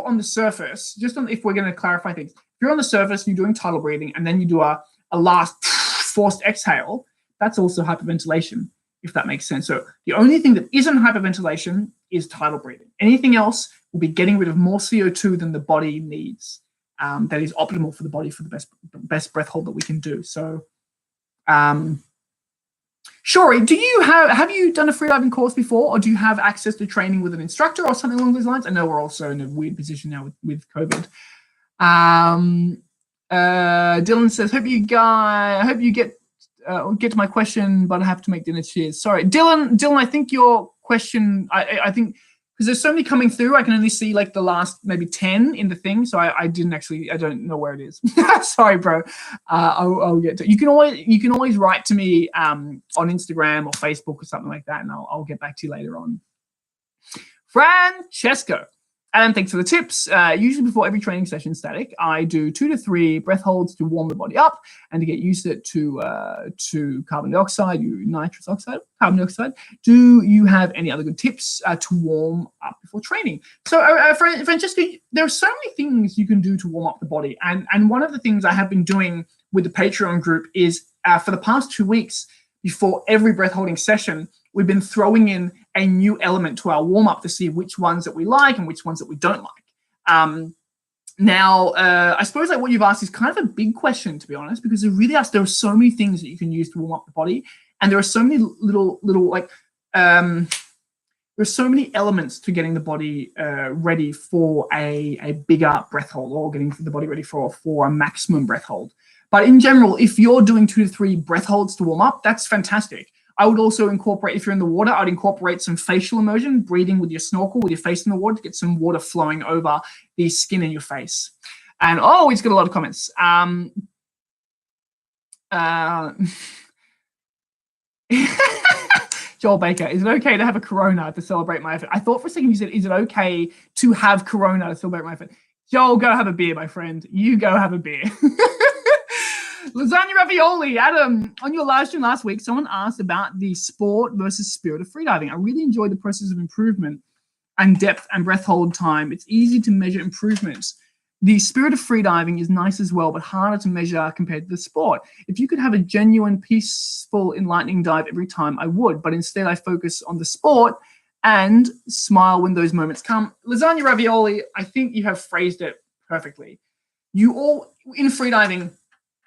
on the surface, if we're going to clarify things, if you're on the surface, you're doing tidal breathing, and then you do a last forced exhale, that's also hyperventilation, if that makes sense. So the only thing that isn't hyperventilation is tidal breathing. Anything else will be getting rid of more CO2 than the body needs. That is optimal for the body for the best breath hold that we can do. So, Shori, do you have you done a freediving course before, or do you have access to training with an instructor or something along those lines? I know we're also in a weird position now with COVID. Dylan says, hope you get to my question, but I have to make dinner. Cheers. Sorry, Dylan. I think your question. I think because there's so many coming through. I can only see like the last maybe 10 in the thing, so I don't know where it is. Sorry, bro. I'll get to. You can always write to me on Instagram or Facebook or something like that, and I'll get back to you later on. Francesco. Adam, thanks for the tips. Usually before every training session, Static, I do 2 to 3 breath holds to warm the body up and to get used to carbon dioxide, nitrous oxide, carbon dioxide. Do you have any other good tips to warm up before training? So, Francesco, there are so many things you can do to warm up the body. And one of the things I have been doing with the Patreon group is for the past 2 weeks, before every breath holding session, we've been throwing in a new element to our warm-up to see which ones that we like and which ones that we don't like. Now, I suppose like what you've asked is kind of a big question, to be honest, because there are so many things that you can use to warm up the body, and there are so many little like there's so many elements to getting the body ready for a bigger breath hold, or getting the body ready for a maximum breath hold. But in general, if you're doing 2 to 3 breath holds to warm up, that's fantastic. I would also incorporate, if you're in the water, I'd incorporate some facial immersion, breathing with your snorkel, with your face in the water, to get some water flowing over the skin in your face. And, oh, he's got a lot of comments. Joel Baker, is it okay to have a Corona to celebrate my effort? I thought for a second you said, is it okay to have Corona to celebrate my effort? Joel, go have a beer, my friend. You go have a beer. Lasagna ravioli. Adam, on your live stream last week, someone asked about the sport versus spirit of freediving. I really enjoyed the process of improvement and depth and breath hold time. It's easy to measure improvements. The spirit of freediving is nice as well, but harder to measure compared to the sport. If you could have a genuine, peaceful, enlightening dive every time, I would, but instead I focus on the sport and smile when those moments come. Lasagna ravioli, I think you have phrased it perfectly. In freediving,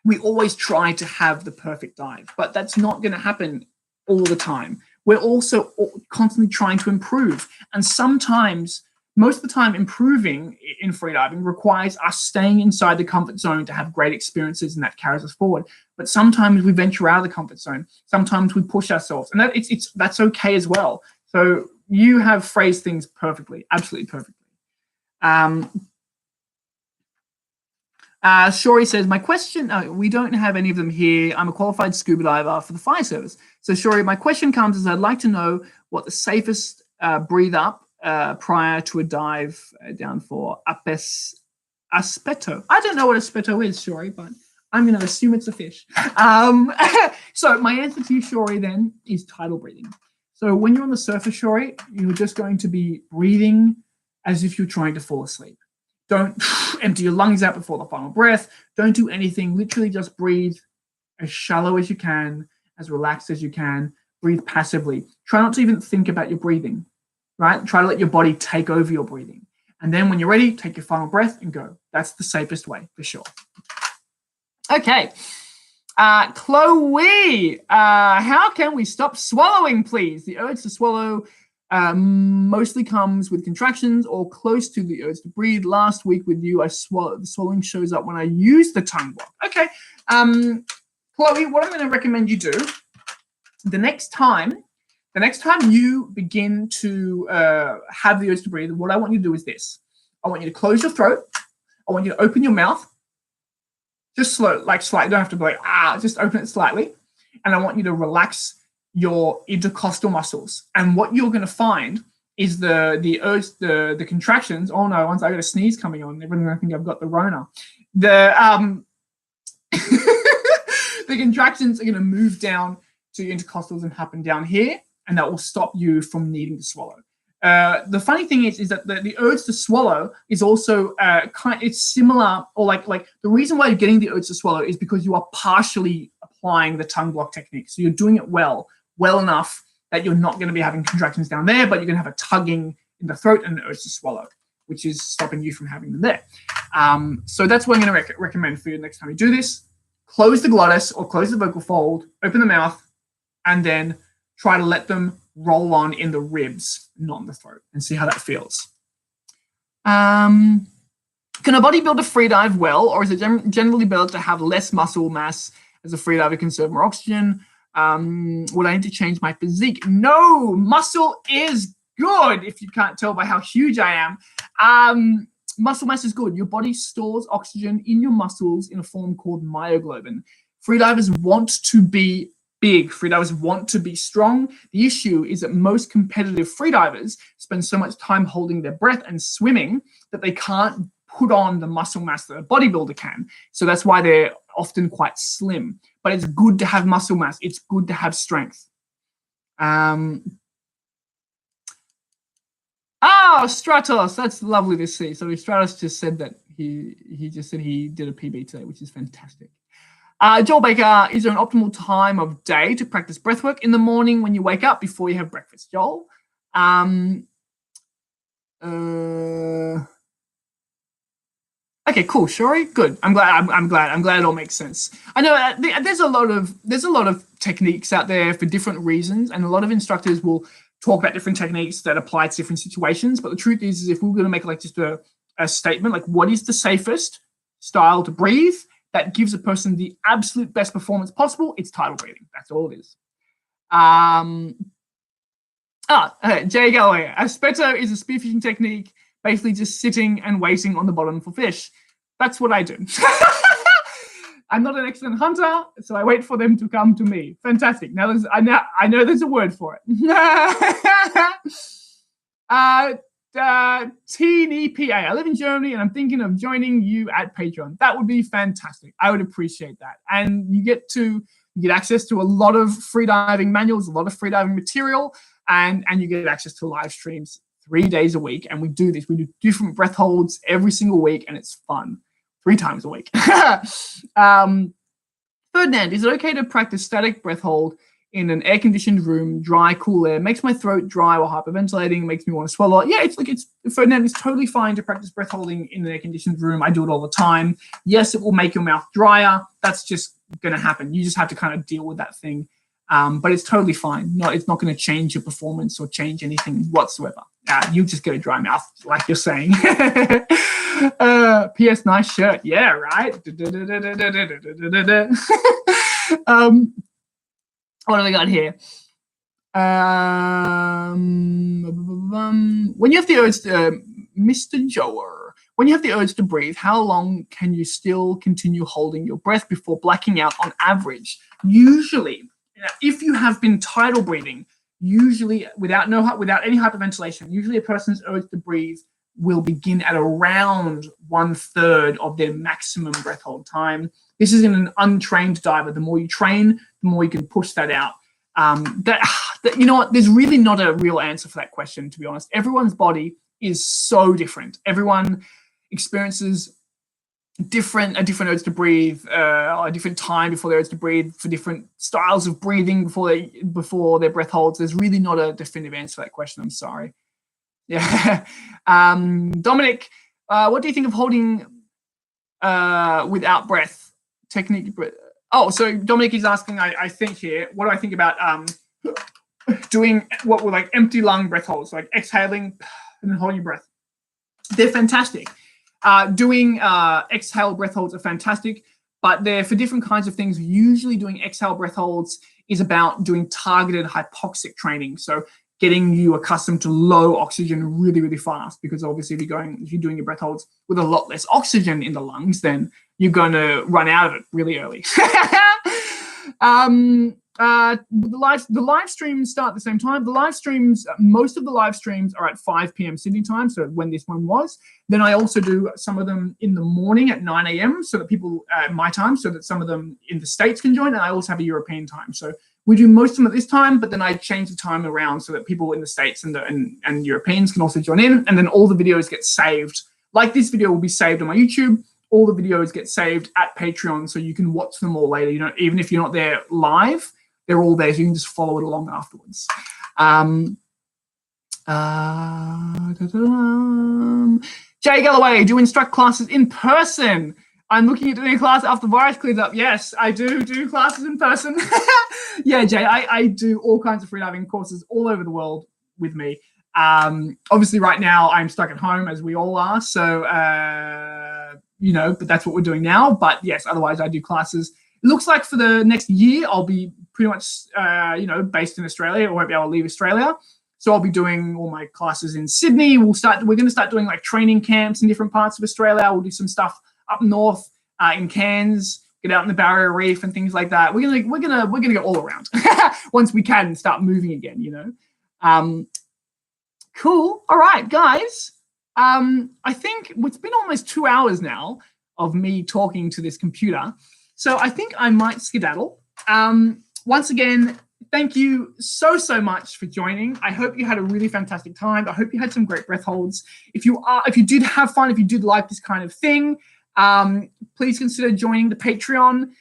we always try to have the perfect dive, but that's not going to happen all the time. We're also constantly trying to improve. And sometimes, most of the time, improving in freediving requires us staying inside the comfort zone to have great experiences, and that carries us forward. But sometimes we venture out of the comfort zone. Sometimes we push ourselves, and that's okay as well. So you have phrased things perfectly, absolutely perfectly. Shori says, my question, we don't have any of them here. I'm a qualified scuba diver for the fire service. So Shori, my question comes is I'd like to know what the safest breathe up prior to a dive down for aspeto. I don't know what aspeto is, Shori, but I'm going to assume it's a fish. So my answer to you, Shori, then is tidal breathing. So when you're on the surface, Shori, you're just going to be breathing as if you're trying to fall asleep. Don't empty your lungs out before the final breath. Don't do anything. Literally just breathe as shallow as you can, as relaxed as you can. Breathe passively. Try not to even think about your breathing, right? Try to let your body take over your breathing. And then when you're ready, take your final breath and go. That's the safest way, for sure. Okay. Chloe, how can we stop swallowing, please? The urge to swallow mostly comes with contractions or close to the urge to breathe. Last week with you, the swallowing shows up when I use the tongue block. Okay. Chloe, what I'm going to recommend you do, the next time you begin to have the urge to breathe, what I want you to do is this. I want you to close your throat. I want you to open your mouth. Just slow, like slightly. You don't have to be like, just open it slightly. And I want you to relax your intercostal muscles. And what you're going to find is the urge, the contractions. Oh no, once I got a sneeze coming on, everyone's going to think I've got the Rona. The contractions are going to move down to your intercostals and happen down here, and that will stop you from needing to swallow. The funny thing is that the urge to swallow is also it's similar, or like the reason why you're getting the urge to swallow is because you are partially applying the tongue block technique. So you're doing it well enough that you're not going to be having contractions down there, but you're going to have a tugging in the throat and an urge to swallow, which is stopping you from having them there. So that's what I'm going to recommend for you next time you do this. Close the glottis or close the vocal fold, open the mouth, and then try to let them roll on in the ribs, not in the throat, and see how that feels. Can a bodybuilder freedive well, or is it generally better to have less muscle mass as a freediver, conserve more oxygen? Would I need to change my physique? No, muscle is good, if you can't tell by how huge I am. Muscle mass is good. Your body stores oxygen in your muscles in a form called myoglobin. Freedivers want to be big. Freedivers want to be strong. The issue is that most competitive freedivers spend so much time holding their breath and swimming that they can't put on the muscle mass that a bodybuilder can. So that's why they're often quite slim. But it's good to have muscle mass. It's good to have strength. Stratos, that's lovely to see. So Stratos just said that he just said he did a PB today, which is fantastic. Joel Baker, is there an optimal time of day to practice breathwork? In the morning when you wake up before you have breakfast, Joel. Okay, cool, Shori, good. I'm glad it all makes sense. I know there's a lot of techniques out there for different reasons, and a lot of instructors will talk about different techniques that apply to different situations. But the truth is if we're going to make like just a statement, like what is the safest style to breathe that gives a person the absolute best performance possible, it's tidal breathing. That's all it is. Jay Galloway, aspeto is a spearfishing technique, basically just sitting and waiting on the bottom for fish. That's what I do. I'm not an excellent hunter, so I wait for them to come to me. Fantastic. Now I know there's a word for it. Teen EPA. I live in Germany and I'm thinking of joining you at Patreon. That would be fantastic. I would appreciate that. And you get access to a lot of freediving manuals, a lot of freediving material, and you get access to live streams 3 days a week. And we do this. We do different breath holds every single week, and it's fun. 3 times a week. Ferdinand, is it okay to practice static breath hold in an air-conditioned room, dry, cool air? Makes my throat dry or hyperventilating, makes me want to swallow. Yeah, Ferdinand, it's totally fine to practice breath holding in an air-conditioned room. I do it all the time. Yes, it will make your mouth drier. That's just going to happen. You just have to kind of deal with that thing. But it's totally fine. No, it's not going to change your performance or change anything whatsoever. You just get a dry mouth, like you're saying. P.S. Nice shirt. Yeah, right. What have we got here? When you have the urge to, Mr. Joer, when you have the urge to breathe, how long can you still continue holding your breath before blacking out on average? Usually, if you have been tidal breathing, usually without any hyperventilation, usually a person's urge to breathe will begin at around 1/3 of their maximum breath hold time. This is in an untrained diver. The more you train, the more you can push that out. You know what? There's really not a real answer for that question, to be honest. Everyone's body is so different. Everyone experiences a different urge to breathe, a different time before their urge to breathe, for different styles of breathing before their breath holds. There's really not a definitive answer for that question. I'm sorry. Yeah. Dominic, what do you think of holding without breath technique? Oh, so Dominic is asking, I think here, what do I think about doing what were like empty lung breath holds, like exhaling and then holding your breath? They're fantastic. Doing exhale breath holds are fantastic, but they're for different kinds of things. Usually doing exhale breath holds is about doing targeted hypoxic training. So getting you accustomed to low oxygen really, really fast, because obviously if you're doing your breath holds with a lot less oxygen in the lungs, then you're going to run out of it really early. The live streams start at the same time. The live streams, most of the live streams are at 5 p.m. Sydney time, so when this one was. Then I also do some of them in the morning at 9 a.m. so that people, my time, so that some of them in the States can join, and I also have a European time. So we do most of them at this time, but then I change the time around so that people in the States and Europeans can also join in, and then all the videos get saved. Like this video will be saved on my YouTube. All the videos get saved at Patreon, so you can watch them all later. You know, even if you're not there live, they're all there, so you can just follow it along afterwards. Jay Galloway, do you instruct classes in person? I'm looking at doing a class after the virus clears up. Yes, I do classes in person. Yeah, Jay, I do all kinds of freediving courses all over the world with me. Obviously, right now, I'm stuck at home, as we all are. So, but that's what we're doing now. But yes, otherwise, I do classes. It looks like for the next year, I'll be pretty much, based in Australia. I won't be able to leave Australia. So I'll be doing all my classes in Sydney. We're going to start doing like training camps in different parts of Australia. We'll do some stuff up north in Cairns, get out in the Barrier Reef and things like that. We're gonna go all around once we can start moving again. Cool. All right, guys. I think it's been almost 2 hours now of me talking to this computer. So I think I might skedaddle. Once again, thank you so much for joining. I hope you had a really fantastic time. I hope you had some great breath holds. If you did have fun, if you did like this kind of thing, please consider joining the Patreon.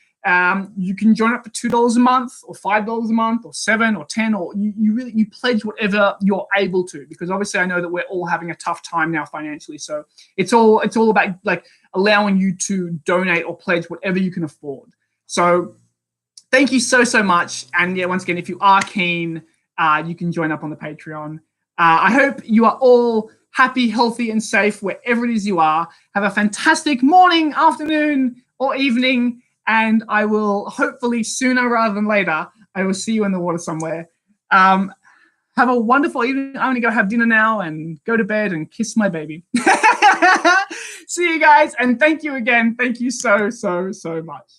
You can join up for $2 a month or $5 a month or $7 or $10, or you pledge whatever you're able to, because obviously I know that we're all having a tough time now financially. So it's all about like allowing you to donate or pledge whatever you can afford. So thank you so much. And yeah, once again, if you are keen, you can join up on the Patreon. I hope you are all happy, healthy, and safe wherever it is you are. Have a fantastic morning, afternoon, or evening. And I will hopefully sooner rather than later, I will see you in the water somewhere. Have a wonderful evening. I'm going to go have dinner now and go to bed and kiss my baby. See you guys. And thank you again. Thank you so much.